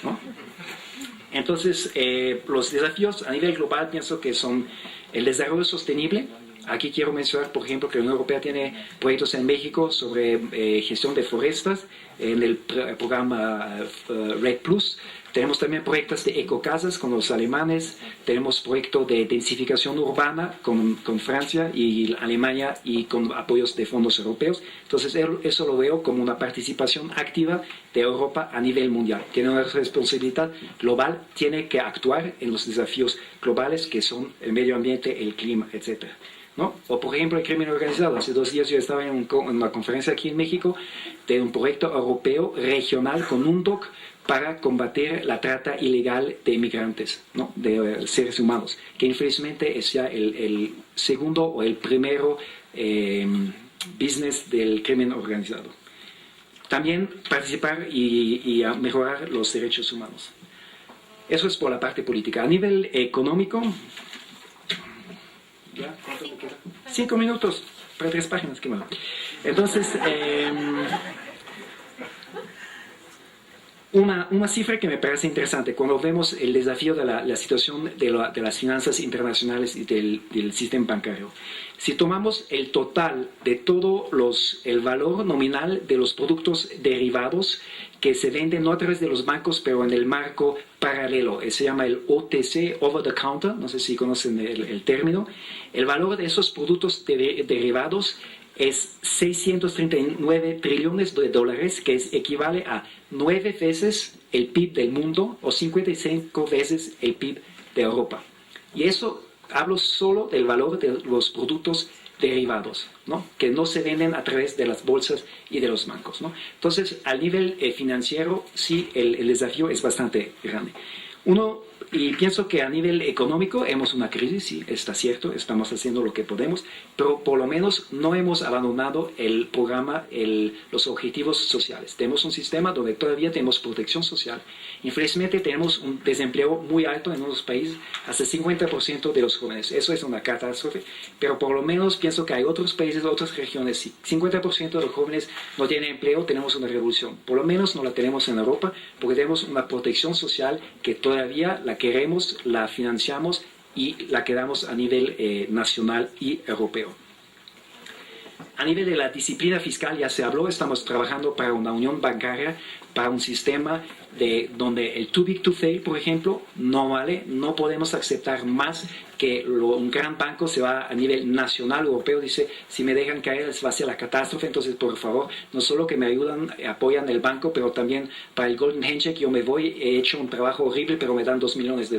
¿no? Entonces, los desafíos a nivel global pienso que son el desarrollo sostenible. Aquí quiero mencionar, por ejemplo, que la Unión Europea tiene proyectos en México sobre gestión de forestas en el programa RED Plus. Tenemos también proyectos de ecocasas con los alemanes, tenemos proyectos de densificación urbana con Francia y Alemania y con apoyos de fondos europeos. Entonces eso lo veo como una participación activa de Europa a nivel mundial. Tiene una responsabilidad global, tiene que actuar en los desafíos globales que son el medio ambiente, el clima, etc., ¿no? O por ejemplo el crimen organizado. Hace 2 días yo estaba en una conferencia aquí en México de un proyecto europeo regional con UNODC para combatir la trata ilegal de inmigrantes, ¿no? De seres humanos, que infelizmente es ya el segundo o el primero business del crimen organizado. También participar y a mejorar los derechos humanos. Eso es por la parte política. A nivel económico, ¿ya? ¿Cuánto me queda? 5 minutos para 3 páginas, qué malo. Entonces, una cifra que me parece interesante cuando vemos el desafío de la situación de las finanzas internacionales y del sistema bancario. Si tomamos el total de todo el valor nominal de los productos derivados que se venden no a través de los bancos, pero en el marco paralelo, se llama el OTC, Over the Counter, no sé si conocen el término, el valor de esos productos derivados es 639 trillones de dólares, que equivale a 9 veces el PIB del mundo o 55 veces el PIB de Europa. Y eso hablo solo del valor de los productos derivados, ¿no? Que no se venden a través de las bolsas y de los bancos, ¿no? Entonces, a nivel financiero, sí, el desafío es bastante grande. Y pienso que a nivel económico hemos una crisis, sí, está cierto, estamos haciendo lo que podemos, pero por lo menos no hemos abandonado el programa, los objetivos sociales. Tenemos un sistema donde todavía tenemos protección social. Infelizmente tenemos un desempleo muy alto en unos países, hasta 50% de los jóvenes. Eso es una catástrofe, pero por lo menos pienso que hay otros países, otras regiones, si 50% de los jóvenes no tienen empleo, tenemos una revolución. Por lo menos no la tenemos en Europa, porque tenemos una protección social que todavía la queremos, la financiamos y la quedamos a nivel nacional y europeo. a nivel de la disciplina fiscal ya se habló, estamos trabajando para una unión bancaria, para un sistema donde el too big to fail, por ejemplo, no vale, no podemos aceptar más que un gran banco se va a nivel nacional, europeo, dice, si me dejan caer va a ser la catástrofe, entonces por favor, no solo que me ayudan, apoyan el banco, pero también para el Golden Handshake yo me voy, he hecho un trabajo horrible, pero me dan $2 millones.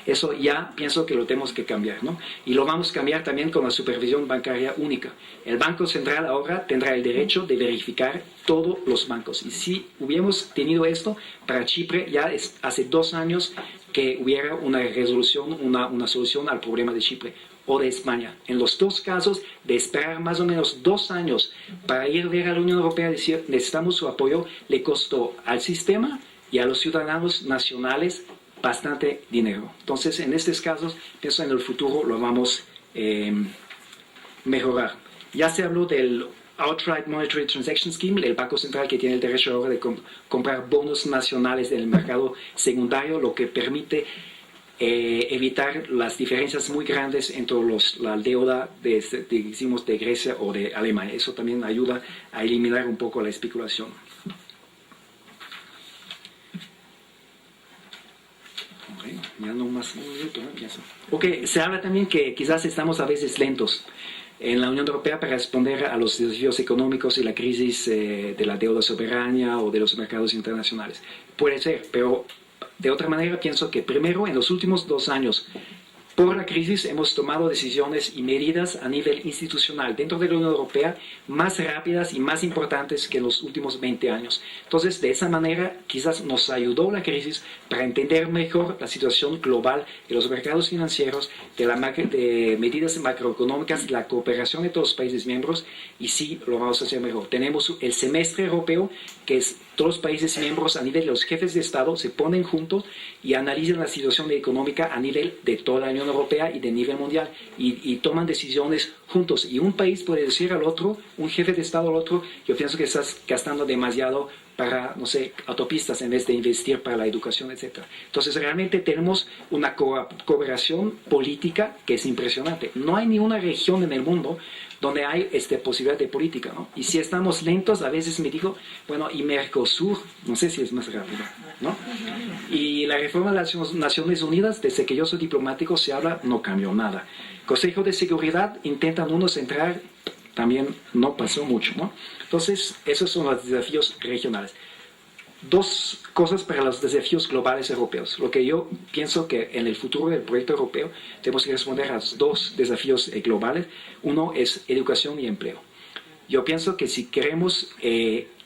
Eso ya pienso que lo tenemos que cambiar, ¿no? Y lo vamos a cambiar también con la supervisión bancaria única. El Banco Central ahora tendrá el derecho de verificar todos los bancos. Y si hubiéramos tenido esto para Chipre, ya hace 2 años que hubiera una resolución, una solución al problema de Chipre o de España. En los 2 casos, de esperar más o menos 2 años para ir a ver a la Unión Europea y decir necesitamos su apoyo, le costó al sistema y a los ciudadanos nacionales bastante dinero. Entonces, en estos casos, pienso en el futuro lo vamos a mejorar. Ya se habló del Outright Monetary Transaction Scheme, el Banco Central que tiene el derecho ahora de comprar bonos nacionales en el mercado secundario, lo que permite evitar las diferencias muy grandes entre la deuda de Grecia o de Alemania. Eso también ayuda a eliminar un poco la especulación. Ya no más un minuto, ¿no? Pienso. Ok, se habla también que quizás estamos a veces lentos en la Unión Europea para responder a los desafíos económicos y la crisis de la deuda soberana o de los mercados internacionales. Puede ser, pero de otra manera pienso que primero en los últimos 2 años, por la crisis hemos tomado decisiones y medidas a nivel institucional dentro de la Unión Europea más rápidas y más importantes que en los últimos 20 años. Entonces, de esa manera, quizás nos ayudó la crisis para entender mejor la situación global de los mercados financieros, de medidas macroeconómicas, la cooperación de todos los países miembros, y sí, lo vamos a hacer mejor. Tenemos el semestre europeo, que es todos los países miembros a nivel de los jefes de Estado se ponen juntos y analizan la situación económica a nivel de toda la Unión Europea y de nivel mundial y toman decisiones juntos. Y un país puede decir al otro, un jefe de Estado al otro, yo pienso que estás gastando demasiado para, no sé, autopistas en vez de investir para la educación, etc. Entonces realmente tenemos una cooperación política que es impresionante. No hay ninguna región en el mundo donde hay posibilidad de política, ¿no? Y si estamos lentos, a veces me digo, bueno, y Mercosur, no sé si es más rápido, ¿no? Y la reforma de las Naciones Unidas, desde que yo soy diplomático, se habla, no cambió nada. Consejo de Seguridad, intentan unos entrar, también no pasó mucho, ¿no? Entonces, esos son los desafíos regionales. 2 cosas para los desafíos globales europeos. Lo que yo pienso que en el futuro del proyecto europeo tenemos que responder a 2 desafíos globales. Uno es educación y empleo. Yo pienso que si queremos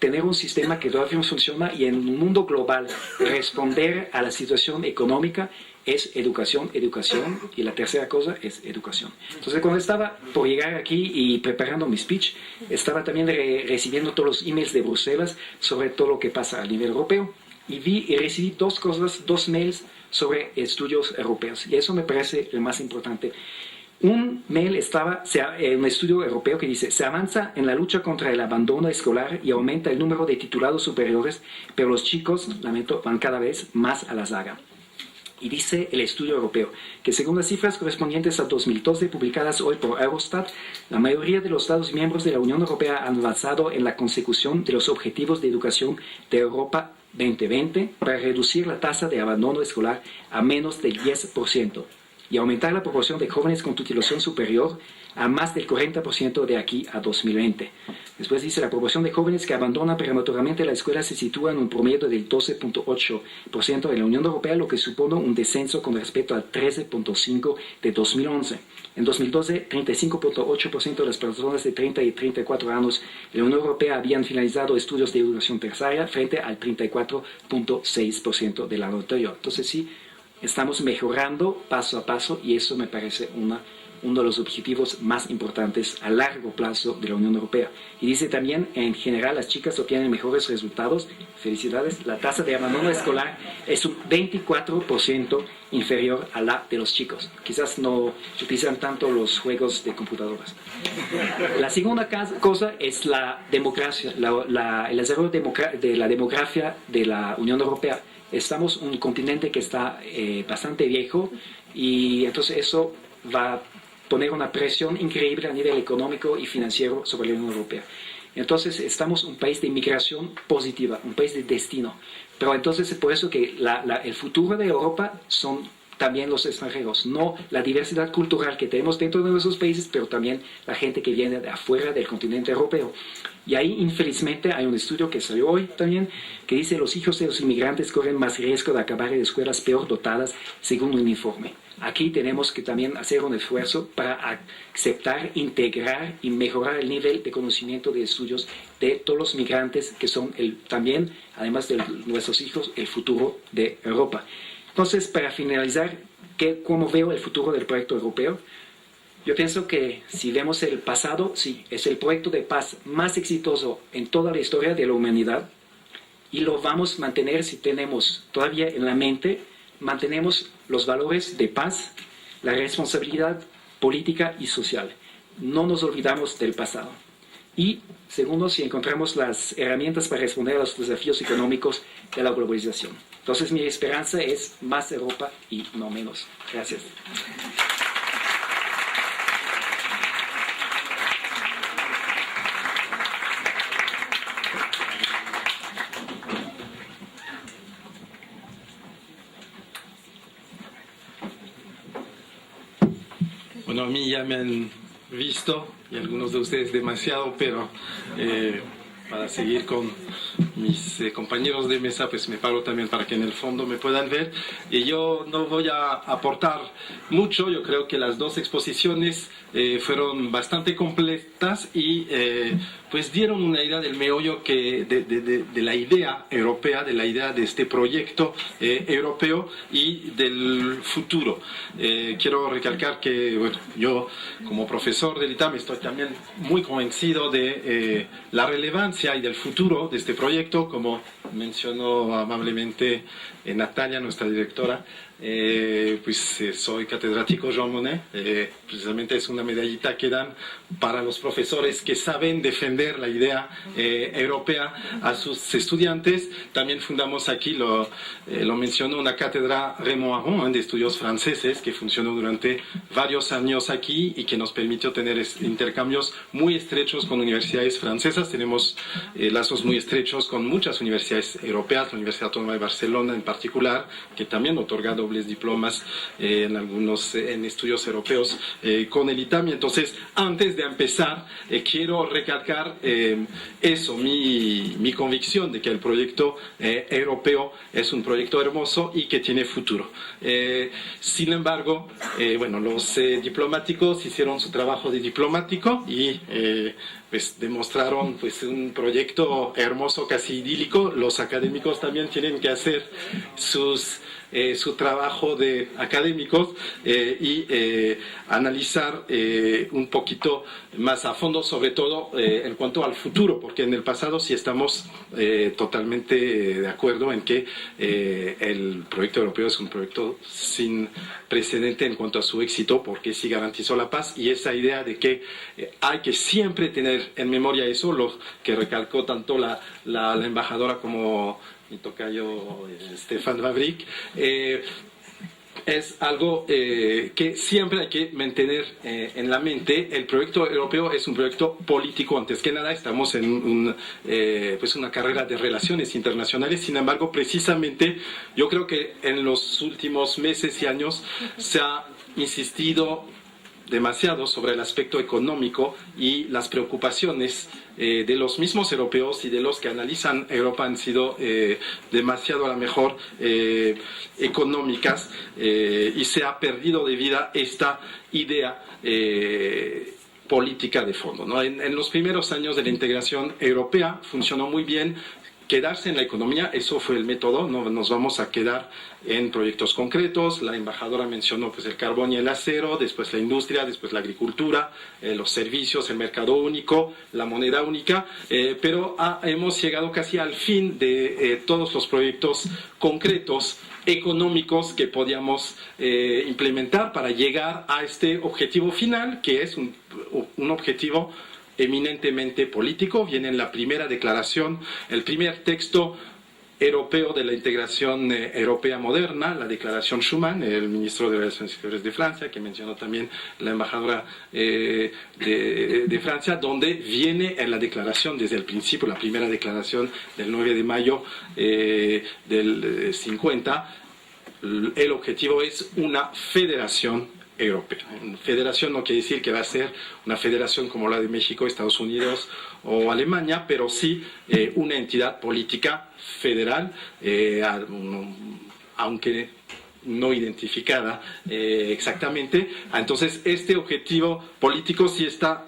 tener un sistema que todavía funciona y en un mundo global responder a la situación económica, es educación, educación, y la tercera cosa es educación. Entonces, cuando estaba por llegar aquí y preparando mi speech, estaba también recibiendo todos los emails de Bruselas sobre todo lo que pasa a nivel europeo, y recibí 2 cosas, 2 mails sobre estudios europeos, y eso me parece el más importante. Un mail estaba, un estudio europeo que dice, se avanza en la lucha contra el abandono escolar y aumenta el número de titulados superiores, pero los chicos, lamento, van cada vez más a la zaga. Y dice el estudio europeo que según las cifras correspondientes a 2012 publicadas hoy por Eurostat, la mayoría de los Estados miembros de la Unión Europea han avanzado en la consecución de los objetivos de educación de Europa 2020 para reducir la tasa de abandono escolar a menos del 10% y aumentar la proporción de jóvenes con titulación superior a más del 40% de aquí a 2020. Después dice, la proporción de jóvenes que abandonan prematuramente la escuela se sitúa en un promedio del 12.8% de la Unión Europea, lo que supone un descenso con respecto al 13.5% de 2011. En 2012, 35.8% de las personas de 30 y 34 años en la Unión Europea habían finalizado estudios de educación terciaria frente al 34.6% del año anterior. Entonces sí, estamos mejorando paso a paso y eso me parece uno de los objetivos más importantes a largo plazo de la Unión Europea. Y dice también, en general, las chicas obtienen mejores resultados. Felicidades. La tasa de abandono escolar es un 24% inferior a la de los chicos. Quizás no utilizan tanto los juegos de computadoras. La segunda cosa es la democracia, el desarrollo de la demografía de la Unión Europea. Estamos un continente que está bastante viejo y entonces eso va poner una presión increíble a nivel económico y financiero sobre la Unión Europea. Entonces estamos un país de inmigración positiva, un país de destino. Pero entonces es por eso que el futuro de Europa son también los extranjeros, no la diversidad cultural que tenemos dentro de nuestros países, pero también la gente que viene de afuera del continente europeo. Y ahí, infelizmente, hay un estudio que salió hoy también, que dice que los hijos de los inmigrantes corren más riesgo de acabar en escuelas peor dotadas, según un informe. Aquí tenemos que también hacer un esfuerzo para aceptar, integrar y mejorar el nivel de conocimiento de estudios de todos los migrantes que son también, además de nuestros hijos, el futuro de Europa. Entonces, para finalizar, ¿cómo veo el futuro del proyecto europeo? Yo pienso que si vemos el pasado, sí, es el proyecto de paz más exitoso en toda la historia de la humanidad y lo vamos a mantener si tenemos todavía en la mente, mantenemos los valores de paz, la responsabilidad política y social. No nos olvidamos del pasado. Y segundo, si encontramos las herramientas para responder a los desafíos económicos de la globalización. Entonces mi esperanza es más Europa y no menos. Gracias. Bueno, a mí ya me han visto y algunos de ustedes demasiado, pero para seguir con mis compañeros de mesa, pues me paro también para que en el fondo me puedan ver. Y yo no voy a aportar mucho, yo creo que las dos exposiciones fueron bastante completas y pues dieron una idea del meollo de la idea europea, de la idea de este proyecto europeo y del futuro. Quiero recalcar que bueno, yo como profesor del ITAM estoy también muy convencido de la relevancia y del futuro de este proyecto, como mencionó amablemente Natalia, nuestra directora. Pues soy catedrático Jean Monnet, precisamente es una medallita que dan para los profesores que saben defender la idea europea a sus estudiantes. También fundamos aquí, lo mencionó, una cátedra Raymond Aron de estudios franceses que funcionó durante varios años aquí y que nos permitió tener intercambios muy estrechos con universidades francesas. Tenemos lazos muy estrechos con muchas universidades europeas, la Universidad Autónoma de Barcelona en particular, que también otorga dobles diplomas en estudios europeos con el ITAM. Y entonces, antes de empezar, quiero recalcar eso, mi convicción de que el proyecto europeo es un proyecto hermoso y que tiene futuro. Sin embargo, bueno, los diplomáticos hicieron su trabajo de diplomático y pues demostraron pues un proyecto hermoso, casi idílico. Los académicos también tienen que hacer su trabajo de académicos y analizar un poquito más a fondo, sobre todo en cuanto al futuro, porque en el pasado sí estamos totalmente de acuerdo en que el proyecto europeo es un proyecto sin precedente en cuanto a su éxito, porque sí garantizó la paz, y esa idea de que hay que siempre tener en memoria eso, lo que recalcó tanto la embajadora como mi tocayo Stefan Wawrik, es algo que siempre hay que mantener en la mente. El proyecto europeo es un proyecto político, antes que nada. Estamos en pues una carrera de relaciones internacionales. Sin embargo, precisamente yo creo que en los últimos meses y años se ha insistido demasiado sobre el aspecto económico, y las preocupaciones de los mismos europeos y de los que analizan Europa han sido demasiado, a lo mejor, económicas, y se ha perdido de vida esta idea política de fondo, ¿no? En los primeros años de la integración europea funcionó muy bien quedarse en la economía, eso fue el método, no nos vamos a quedar en proyectos concretos. La embajadora mencionó pues el carbón y el acero, después la industria, después la agricultura, los servicios, el mercado único, la moneda única, pero hemos llegado casi al fin de todos los proyectos concretos económicos que podíamos implementar para llegar a este objetivo final, que es un objetivo eminentemente político. Viene en la primera declaración, el primer texto europeo de la integración europea moderna, la declaración Schuman, el ministro de Relaciones Exteriores de Francia, que mencionó también la embajadora de Francia, donde viene en la declaración desde el principio, la primera declaración del 9 de mayo del 50, el objetivo es una federación europea. Federación no quiere decir que va a ser una federación como la de México, Estados Unidos o Alemania, pero sí una entidad política federal, aunque no identificada exactamente. Entonces, este objetivo político sí está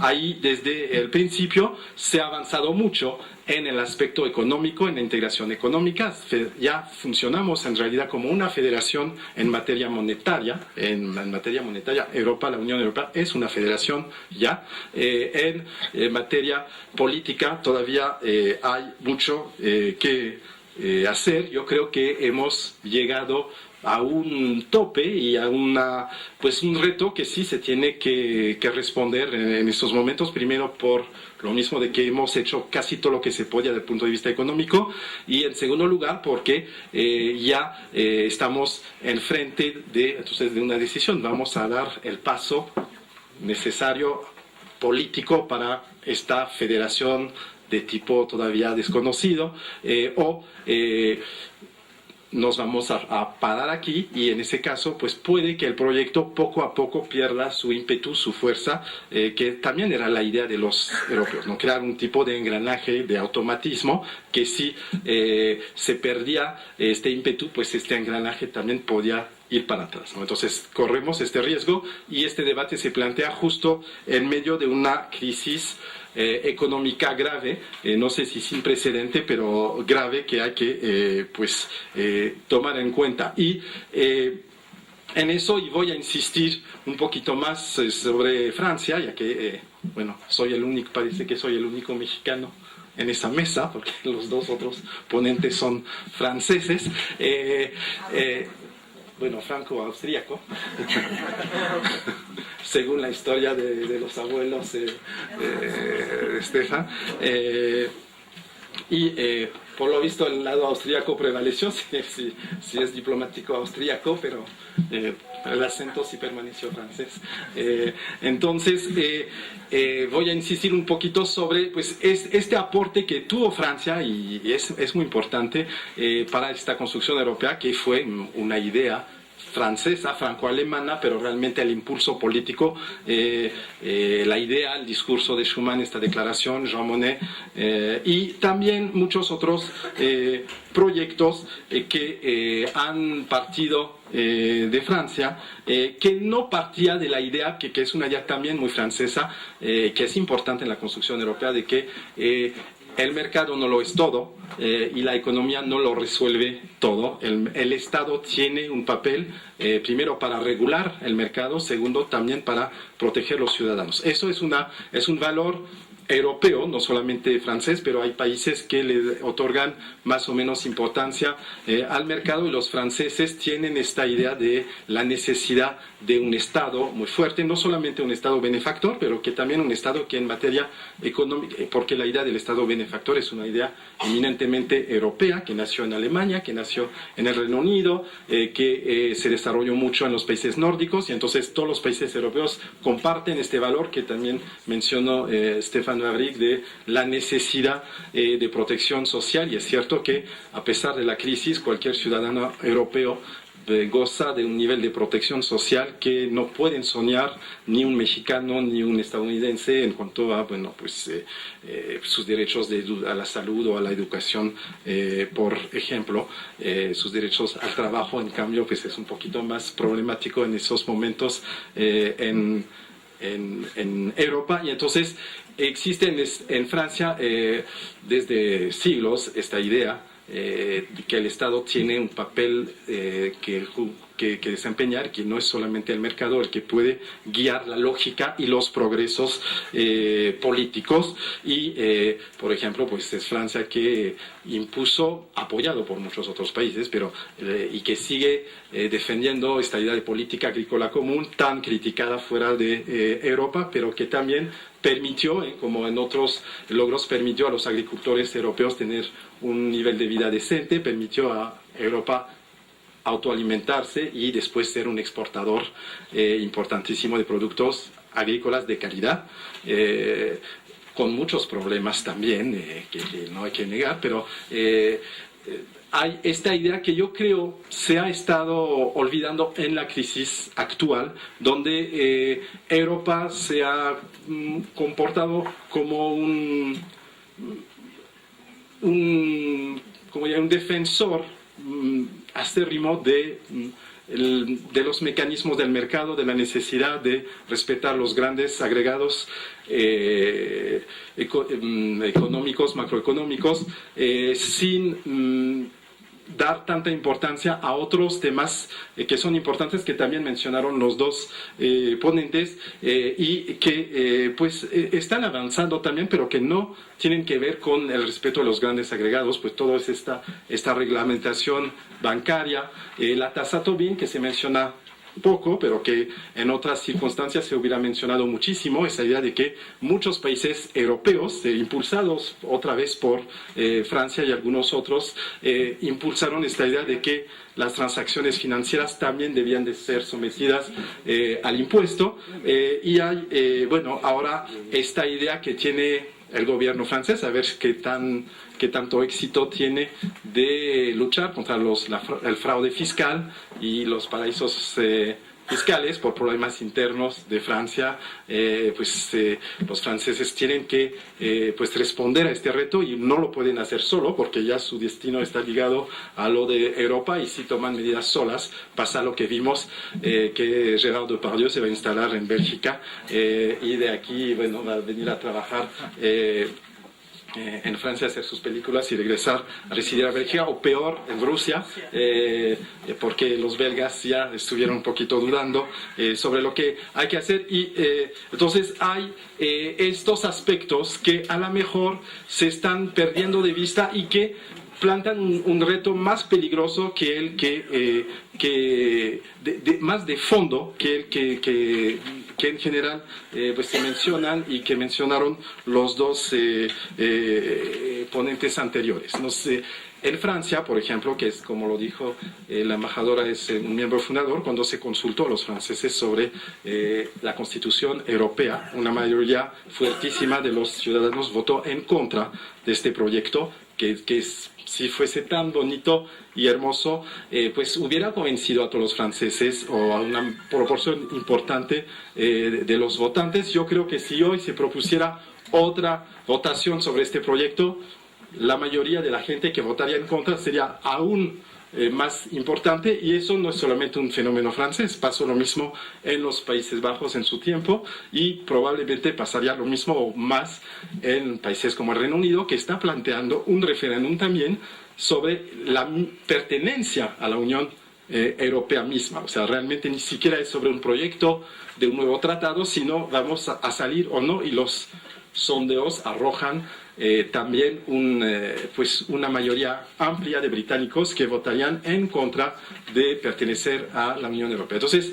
ahí desde el principio. Se ha avanzado mucho en el aspecto económico, en la integración económica. Ya funcionamos en realidad como una federación en materia monetaria. En materia monetaria, Europa, la Unión Europea es una federación ya. En materia política todavía hay mucho que hacer. Yo creo que hemos llegado a un tope y a un reto que sí se tiene que responder en estos momentos. Primero, por lo mismo de que hemos hecho casi todo lo que se podía desde el punto de vista económico, y en segundo lugar porque ya estamos enfrente de una decisión. Vamos a dar el paso necesario político para esta federación de tipo todavía desconocido, nos vamos a parar aquí, y en ese caso pues puede que el proyecto poco a poco pierda su ímpetu, su fuerza, que también era la idea de los europeos, ¿no? Crear un tipo de engranaje, de automatismo, que si se perdía este ímpetu, pues este engranaje también podía ir para atrás, ¿no? Entonces corremos este riesgo, y este debate se plantea justo en medio de una crisis económica grave, no sé si sin precedente, pero grave, que hay que tomar en cuenta. Y en eso, y voy a insistir un poquito más sobre Francia, ya que parece que soy el único mexicano en esa mesa, porque los dos otros ponentes son franceses. Franco-austríaco, según la historia de los abuelos de Stefan. Por lo visto el lado austríaco prevaleció, si es diplomático austríaco, pero el acento sí permaneció francés. Entonces voy a insistir un poquito sobre este aporte que tuvo Francia, y es muy importante para esta construcción europea, que fue una idea francesa, franco-alemana, pero realmente el impulso político, la idea, el discurso de Schuman, esta declaración, Jean Monnet, y también muchos otros proyectos que han partido de Francia, que no partía de la idea, que es una idea también muy francesa, que es importante en la construcción europea, de que el mercado no lo es todo, y la economía no lo resuelve todo. El Estado tiene un papel, primero para regular el mercado, segundo también para proteger los ciudadanos. Eso es un valor europeo, no solamente francés, pero hay países que le otorgan más o menos importancia al mercado, y los franceses tienen esta idea de la necesidad de un Estado muy fuerte, no solamente un Estado benefactor, pero que también un Estado que en materia económica, porque la idea del Estado benefactor es una idea eminentemente europea, que nació en Alemania, que nació en el Reino Unido, que se desarrolló mucho en los países nórdicos, y entonces todos los países europeos comparten este valor que también mencionó Stefan Wawrinka, de la necesidad de protección social. Y es cierto que a pesar de la crisis, cualquier ciudadano europeo goza de un nivel de protección social que no pueden soñar ni un mexicano ni un estadounidense en cuanto a sus derechos a la salud o a la educación, por ejemplo. Sus derechos al trabajo, en cambio, es un poquito más problemático en esos momentos en Europa. Y entonces existe en Francia desde siglos esta idea de que el Estado tiene un papel que que desempeñar, que no es solamente el mercado el que puede guiar la lógica y los progresos políticos. Y, por ejemplo, pues es Francia que impuso, apoyado por muchos otros países, pero y que sigue defendiendo esta idea de política agrícola común tan criticada fuera de Europa, pero que también permitió, como en otros logros, permitió a los agricultores europeos tener un nivel de vida decente, permitió a Europa autoalimentarse y después ser un exportador importantísimo de productos agrícolas de calidad, con muchos problemas también, que no hay que negar, pero hay esta idea que yo creo se ha estado olvidando en la crisis actual, donde Europa se ha comportado como un defensor acérrimo de los mecanismos del mercado, de la necesidad de respetar los grandes agregados económicos, macroeconómicos, sin dar tanta importancia a otros temas que son importantes, que también mencionaron los dos ponentes, y que pues están avanzando también, pero que no tienen que ver con el respeto de los grandes agregados, pues todo es esta reglamentación bancaria, la tasa Tobin, que se menciona poco, pero que en otras circunstancias se hubiera mencionado muchísimo, esa idea de que muchos países europeos, impulsados otra vez por Francia y algunos otros, impulsaron esta idea de que las transacciones financieras también debían de ser sometidas al impuesto, y hay, bueno, ahora esta idea que tiene el gobierno francés, a ver qué tanto éxito tiene de luchar contra el fraude fiscal y los paraísos fiscales por problemas internos de Francia. Los franceses tienen que pues responder a este reto, y no lo pueden hacer solo, porque ya su destino está ligado a lo de Europa, y si toman medidas solas pasa lo que vimos, que Gérard Depardieu se va a instalar en Bélgica, y de aquí, bueno, va a venir a trabajar en Francia, hacer sus películas y regresar a residir a Bélgica, o peor, en Rusia, porque los belgas ya estuvieron un poquito dudando sobre lo que hay que hacer. Y entonces hay estos aspectos que a lo mejor se están perdiendo de vista y que plantan un reto más peligroso que el más de fondo que el que en general pues se mencionan y que mencionaron los dos ponentes anteriores. No sé, en Francia, por ejemplo, que es como lo dijo la embajadora, es un miembro fundador, cuando se consultó a los franceses sobre la Constitución Europea, una mayoría fuertísima de los ciudadanos votó en contra de este proyecto, que si fuese tan bonito y hermoso, pues hubiera convencido a todos los franceses, o a una proporción importante de los votantes. Yo creo que si hoy se propusiera otra votación sobre este proyecto, la mayoría de la gente que votaría en contra sería aún más importante, y eso no es solamente un fenómeno francés, pasó lo mismo en los Países Bajos en su tiempo, y probablemente pasaría lo mismo o más en países como el Reino Unido, que está planteando un referéndum también sobre la pertenencia a la Unión Europea misma. O sea, realmente ni siquiera es sobre un proyecto de un nuevo tratado, sino vamos a salir o no, y los sondeos arrojan también una mayoría amplia de británicos que votarían en contra de pertenecer a la Unión Europea. Entonces,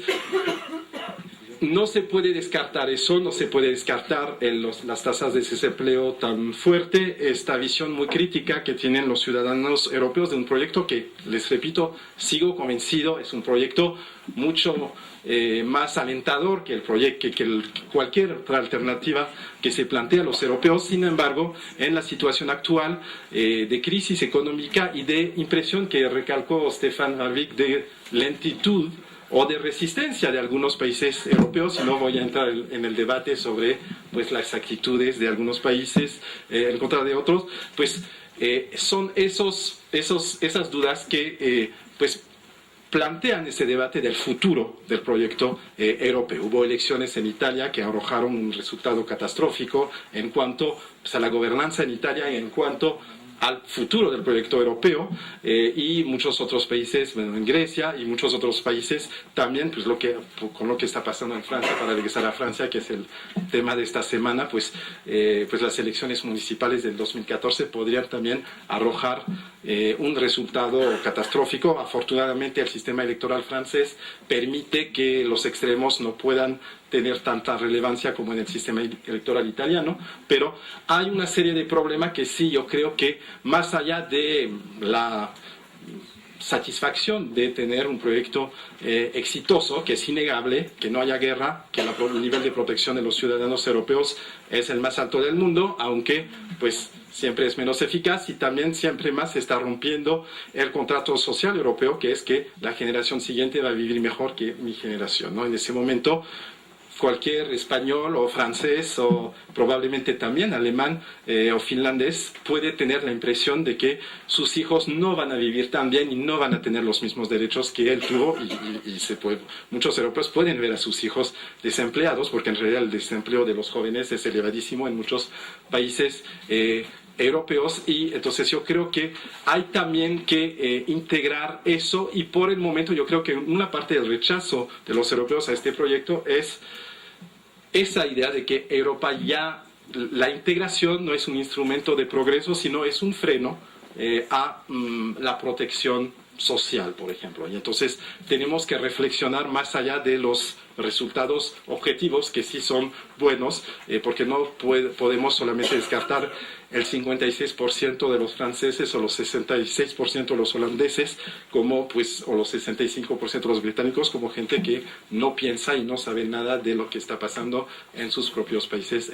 no se puede descartar eso, no se puede descartar las tasas de desempleo tan fuerte, esta visión muy crítica que tienen los ciudadanos europeos de un proyecto que, les repito, sigo convencido, es un proyecto mucho más alentador que cualquier otra alternativa que se plantea a los europeos. Sin embargo, en la situación actual de crisis económica y de impresión que recalcó Stefan Harvik de lentitud o de resistencia de algunos países europeos, y no voy a entrar en el debate sobre pues las actitudes de algunos países en contra de otros, pues son esas dudas que pues plantean ese debate del futuro del proyecto europeo. Hubo elecciones en Italia que arrojaron un resultado catastrófico en cuanto pues, a la gobernanza en Italia y en cuanto al futuro del proyecto europeo, y muchos otros países, bueno, en Grecia y muchos otros países también, pues con lo que está pasando en Francia, para regresar a Francia, que es el tema de esta semana, pues las elecciones municipales del 2014 podrían también arrojar un resultado catastrófico. Afortunadamente el sistema electoral francés permite que los extremos no puedan tener tanta relevancia como en el sistema electoral italiano, pero hay una serie de problemas que sí, yo creo que más allá de la satisfacción de tener un proyecto exitoso, que es innegable, que no haya guerra, que el nivel de protección de los ciudadanos europeos es el más alto del mundo, aunque pues siempre es menos eficaz, y también siempre más se está rompiendo el contrato social europeo, que es que la generación siguiente va a vivir mejor que mi generación, ¿no? En ese momento cualquier español o francés o probablemente también alemán o finlandés puede tener la impresión de que sus hijos no van a vivir tan bien y no van a tener los mismos derechos que él tuvo, y muchos europeos pueden ver a sus hijos desempleados, porque en realidad el desempleo de los jóvenes es elevadísimo en muchos países europeos, y entonces yo creo que hay también que integrar eso, y por el momento yo creo que una parte del rechazo de los europeos a este proyecto es esa idea de que Europa ya, la integración no es un instrumento de progreso, sino es un freno a la protección social, por ejemplo. Y entonces tenemos que reflexionar más allá de los resultados objetivos, que sí son buenos, porque no podemos solamente descartar el 56% de los franceses o los 66% de los holandeses, como, pues, o los 65% de los británicos, como gente que no piensa y no sabe nada de lo que está pasando en sus propios países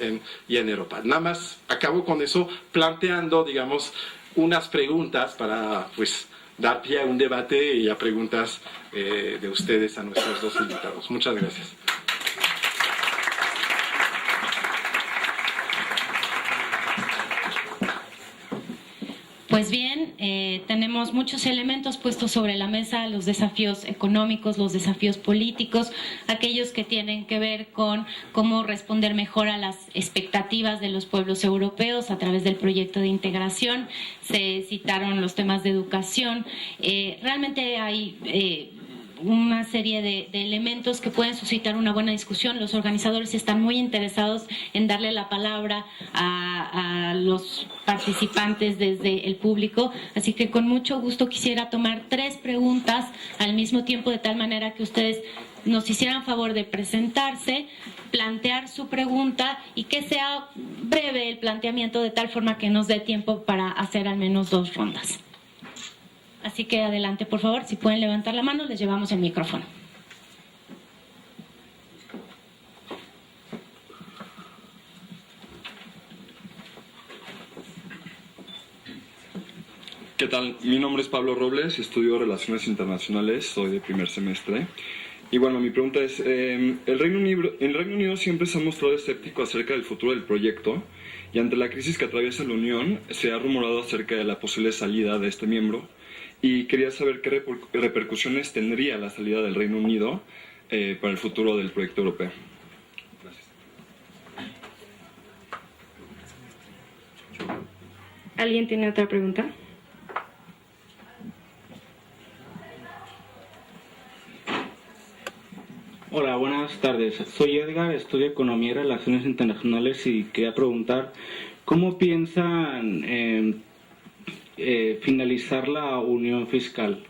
y en Europa. Nada más acabo con eso, planteando, digamos, unas preguntas para, pues, dar pie a un debate y a preguntas de ustedes a nuestros dos invitados. Muchas gracias. Pues bien, tenemos muchos elementos puestos sobre la mesa: los desafíos económicos, los desafíos políticos, aquellos que tienen que ver con cómo responder mejor a las expectativas de los pueblos europeos a través del proyecto de integración. Se citaron los temas de educación. Realmente hay una serie de elementos que pueden suscitar una buena discusión. Los organizadores están muy interesados en darle la palabra a los participantes desde el público, así que con mucho gusto quisiera tomar 3 preguntas al mismo tiempo, de tal manera que ustedes nos hicieran favor de presentarse, plantear su pregunta y que sea breve el planteamiento, de tal forma que nos dé tiempo para hacer al menos 2 rondas. Así que adelante, por favor, si pueden levantar la mano, les llevamos el micrófono. ¿Qué tal? Mi nombre es Pablo Robles, estudio Relaciones Internacionales, soy de primer semestre. Y bueno, mi pregunta es, el Reino Unido siempre se ha mostrado escéptico acerca del futuro del proyecto, y ante la crisis que atraviesa la Unión, se ha rumorado acerca de la posible salida de este miembro. Y quería saber qué repercusiones tendría la salida del Reino Unido para el futuro del proyecto europeo. Gracias. ¿Alguien tiene otra pregunta? Hola, buenas tardes. Soy Edgar, estudio Economía y Relaciones Internacionales, y quería preguntar ¿cómo piensan finalizar la unión fiscal?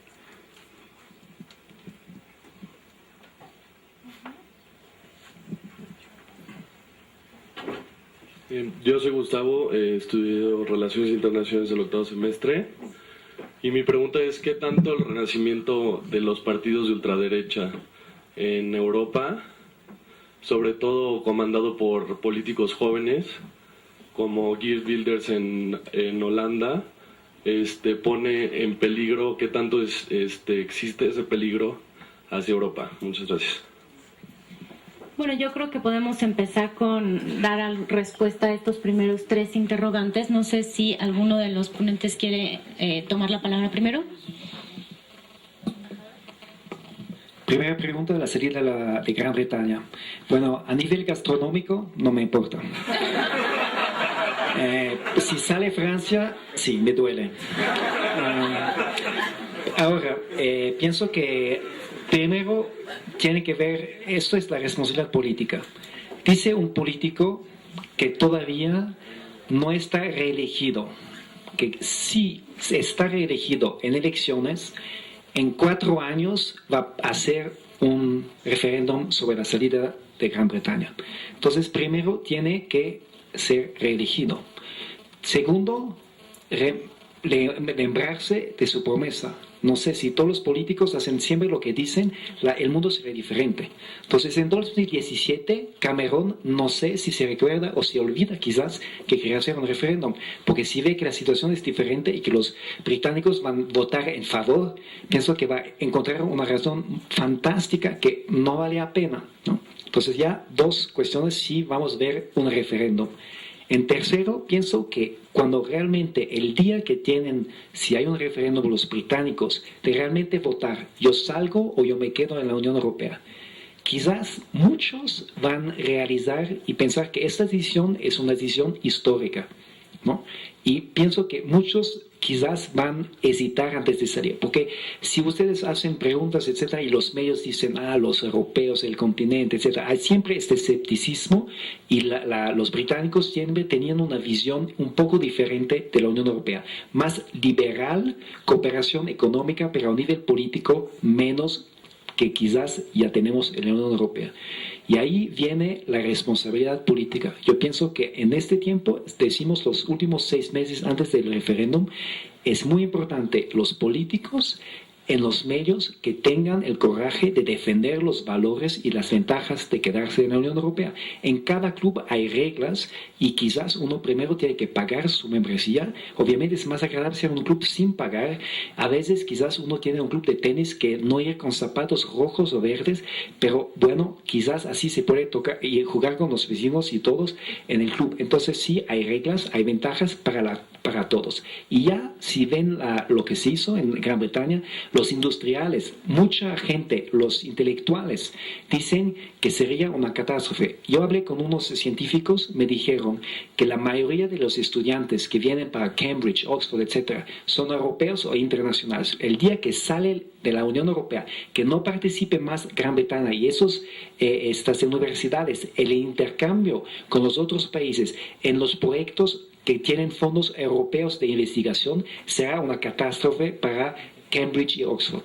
Yo soy Gustavo, estudio Relaciones Internacionales del 8º semestre, y mi pregunta es ¿qué tanto el renacimiento de los partidos de ultraderecha en Europa, sobre todo comandado por políticos jóvenes como Geert Wilders en Holanda, pone en peligro, qué tanto existe ese peligro hacia Europa? Muchas gracias. Bueno, yo creo que podemos empezar con dar respuesta a estos primeros 3 interrogantes. No sé si alguno de los ponentes quiere tomar la palabra primero. Primera pregunta, la salida de Gran Bretaña. Bueno, a nivel gastronómico no me importa. Si sale Francia, sí, me duele. Ahora, pienso que primero tiene que ver, esto es la responsabilidad política. Dice un político que todavía no está reelegido, que si está reelegido en elecciones, en 4 años va a hacer un referéndum sobre la salida de Gran Bretaña. Entonces, primero tiene que ser reelegido. Segundo, lembrarse de su promesa. No sé, si todos los políticos hacen siempre lo que dicen, el mundo sería diferente. Entonces, en 2017, Cameron, no sé si se recuerda o se olvida quizás que quería hacer un referéndum, porque si ve que la situación es diferente y que los británicos van a votar en favor, pienso que va a encontrar una razón fantástica que no vale la pena, ¿no? Entonces, ya 2 cuestiones, sí vamos a ver un referéndum. En tercero, pienso que cuando realmente el día que tienen, si hay un referéndum los británicos, de realmente votar, yo salgo o yo me quedo en la Unión Europea, quizás muchos van a realizar y pensar que esta decisión es una decisión histórica, ¿no? Y pienso que muchos quizás van a hesitar antes de salir, porque si ustedes hacen preguntas, etcétera, y los medios dicen, los europeos, el continente, etcétera, hay siempre este escepticismo y los británicos siempre tenían una visión un poco diferente de la Unión Europea, más liberal, cooperación económica, pero a nivel político menos que quizás ya tenemos en la Unión Europea. Y ahí viene la responsabilidad política. Yo pienso que en este tiempo, decimos los últimos 6 meses antes del referéndum, es muy importante los políticos en los medios que tengan el coraje de defender los valores y las ventajas de quedarse en la Unión Europea. En cada club hay reglas y quizás uno primero tiene que pagar su membresía. Obviamente es más agradable ser un club sin pagar. A veces quizás uno tiene un club de tenis que no ir con zapatos rojos o verdes, pero bueno, quizás así se puede tocar y jugar con los vecinos y todos en el club. Entonces sí, hay reglas, hay ventajas para todos. Y ya si ven lo que se hizo en Gran Bretaña, los industriales, mucha gente, los intelectuales, dicen que sería una catástrofe. Yo hablé con unos científicos, me dijeron que la mayoría de los estudiantes que vienen para Cambridge, Oxford, etc., son europeos o internacionales. El día que sale de la Unión Europea, que no participe más Gran Bretaña y estas universidades, el intercambio con los otros países en los proyectos que tienen fondos europeos de investigación, será una catástrofe para Cambridge y Oxford.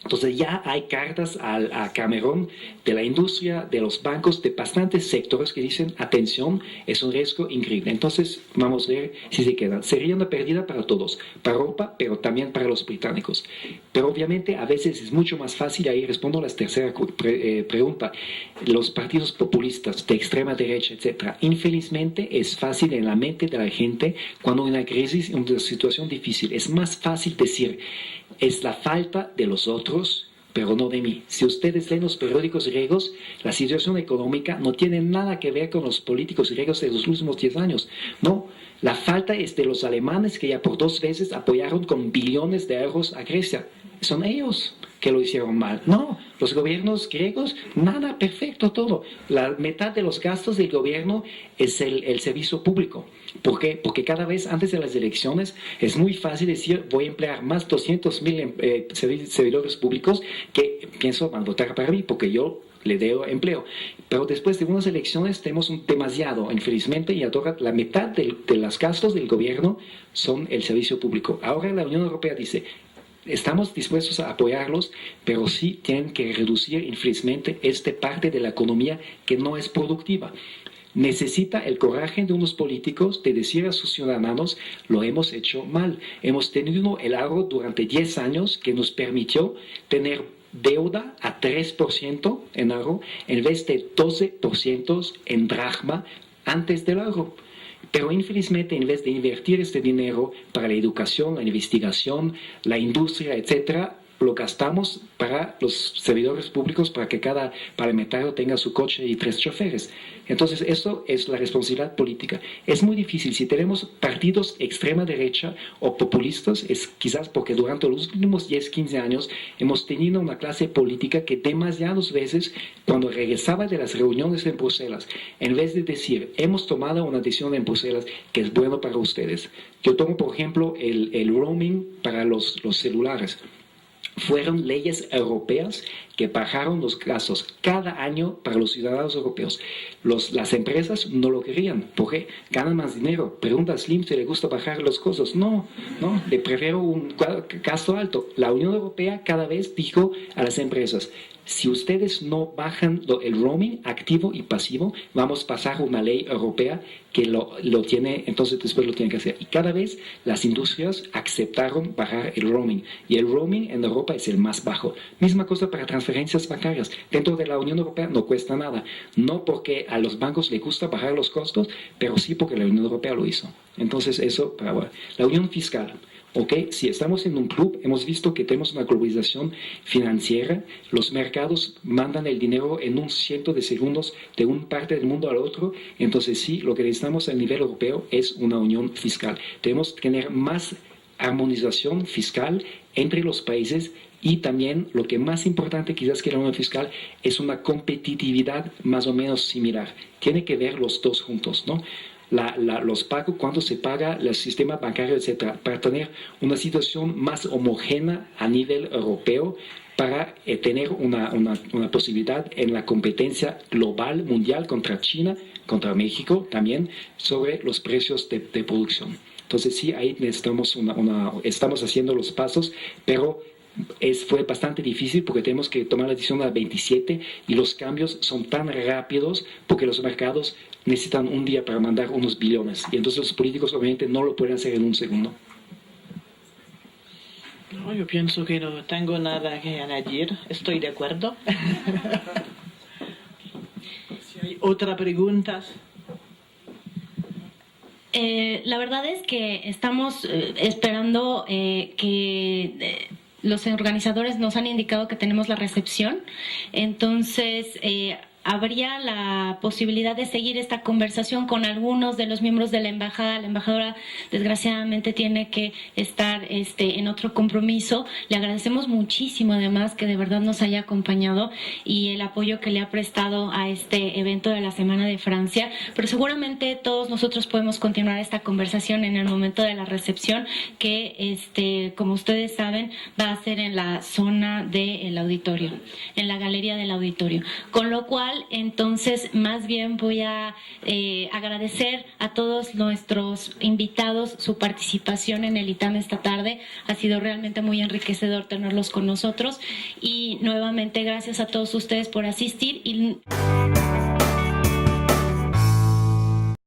Entonces ya hay cartas a Cameron de la industria, de los bancos, de bastantes sectores que dicen, atención, es un riesgo increíble. Entonces vamos a ver si se quedan. Sería una pérdida para todos, para Europa, pero también para los británicos. Pero obviamente a veces es mucho más fácil, ahí respondo a la tercera pregunta, los partidos populistas de extrema derecha, etc. Infelizmente es fácil en la mente de la gente cuando hay una crisis, una situación difícil, es más fácil decir, es la falta de los otros, pero no de mí. Si ustedes leen los periódicos griegos, la situación económica no tiene nada que ver con los políticos griegos de los últimos 10 años. No, la falta es de los alemanes que ya por 2 veces apoyaron con billones de euros a Grecia. Son ellos que lo hicieron mal. No, los gobiernos griegos, nada, perfecto todo. La mitad de los gastos del gobierno es el servicio público. ¿Por qué? Porque cada vez antes de las elecciones es muy fácil decir voy a emplear más 200,000 servidores públicos que pienso van a votar para mí porque yo le doy empleo. Pero después de unas elecciones tenemos demasiado, infelizmente, y ahora la mitad de los gastos del gobierno son el servicio público. Ahora la Unión Europea dice, estamos dispuestos a apoyarlos, pero sí tienen que reducir infelizmente esta parte de la economía que no es productiva. Necesita el coraje de unos políticos de decir a sus ciudadanos, lo hemos hecho mal. Hemos tenido el euro durante 10 años que nos permitió tener deuda a 3% en euro en vez de 12% en dracma antes del euro. Pero infelizmente, en vez de invertir este dinero para la educación, la investigación, la industria, etc., lo gastamos para los servidores públicos, para que cada parlamentario tenga su coche y 3 choferes. Entonces, eso es la responsabilidad política. Es muy difícil. Si tenemos partidos extrema derecha o populistas, es quizás porque durante los últimos 10, 15 años hemos tenido una clase política que demasiadas veces, cuando regresaba de las reuniones en Bruselas, en vez de decir, hemos tomado una decisión en Bruselas que es bueno para ustedes. Yo tomo, por ejemplo, el roaming para los celulares. Fueron leyes europeas que bajaron los gastos cada año para los ciudadanos europeos. Las empresas no lo querían porque ganan más dinero. Pregunta a Slim si le gusta bajar los costos. No, le prefiero un gasto alto. La Unión Europea cada vez dijo a las empresas, si ustedes no bajan el roaming activo y pasivo, vamos a pasar una ley europea que lo tiene, entonces después lo tienen que hacer. Y cada vez las industrias aceptaron bajar el roaming. Y el roaming en Europa es el más bajo. Misma cosa para transferencias bancarias. Dentro de la Unión Europea no cuesta nada. No porque a los bancos les gusta bajar los costos, pero sí porque la Unión Europea lo hizo. Entonces eso para ahora. La unión fiscal. Si estamos en un club, hemos visto que tenemos una globalización financiera, los mercados mandan el dinero en un ciento de segundos de una parte del mundo al otro, entonces sí, lo que necesitamos a nivel europeo es una unión fiscal. Tenemos que tener más armonización fiscal entre los países y también lo que más importante quizás que la unión fiscal es una competitividad más o menos similar. Tiene que ver los dos juntos, ¿no? Los pagos, cuánto se paga, el sistema bancario, etcétera, para tener una situación más homogénea a nivel europeo, para tener una posibilidad en la competencia global, mundial, contra China, contra México también, sobre los precios de producción. Entonces sí, ahí necesitamos estamos haciendo los pasos, pero fue bastante difícil porque tenemos que tomar la decisión a las 27 y los cambios son tan rápidos porque los mercados necesitan un día para mandar unos billones y entonces los políticos obviamente no lo pueden hacer en un segundo. No, yo pienso que no tengo nada que añadir, estoy de acuerdo. Si hay otras preguntas. La verdad es que estamos esperando que los organizadores nos han indicado que tenemos la recepción, entonces habría la posibilidad de seguir esta conversación con algunos de los miembros de la embajada. La embajadora desgraciadamente tiene que estar en otro compromiso. Le agradecemos muchísimo además que de verdad nos haya acompañado y el apoyo que le ha prestado a este evento de la Semana de Francia, pero seguramente todos nosotros podemos continuar esta conversación en el momento de la recepción que como ustedes saben va a ser en la zona del auditorio, en la galería del auditorio, con lo cual entonces más bien voy a agradecer a todos nuestros invitados su participación en el ITAM esta tarde. Ha sido realmente muy enriquecedor tenerlos con nosotros y nuevamente gracias a todos ustedes por asistir y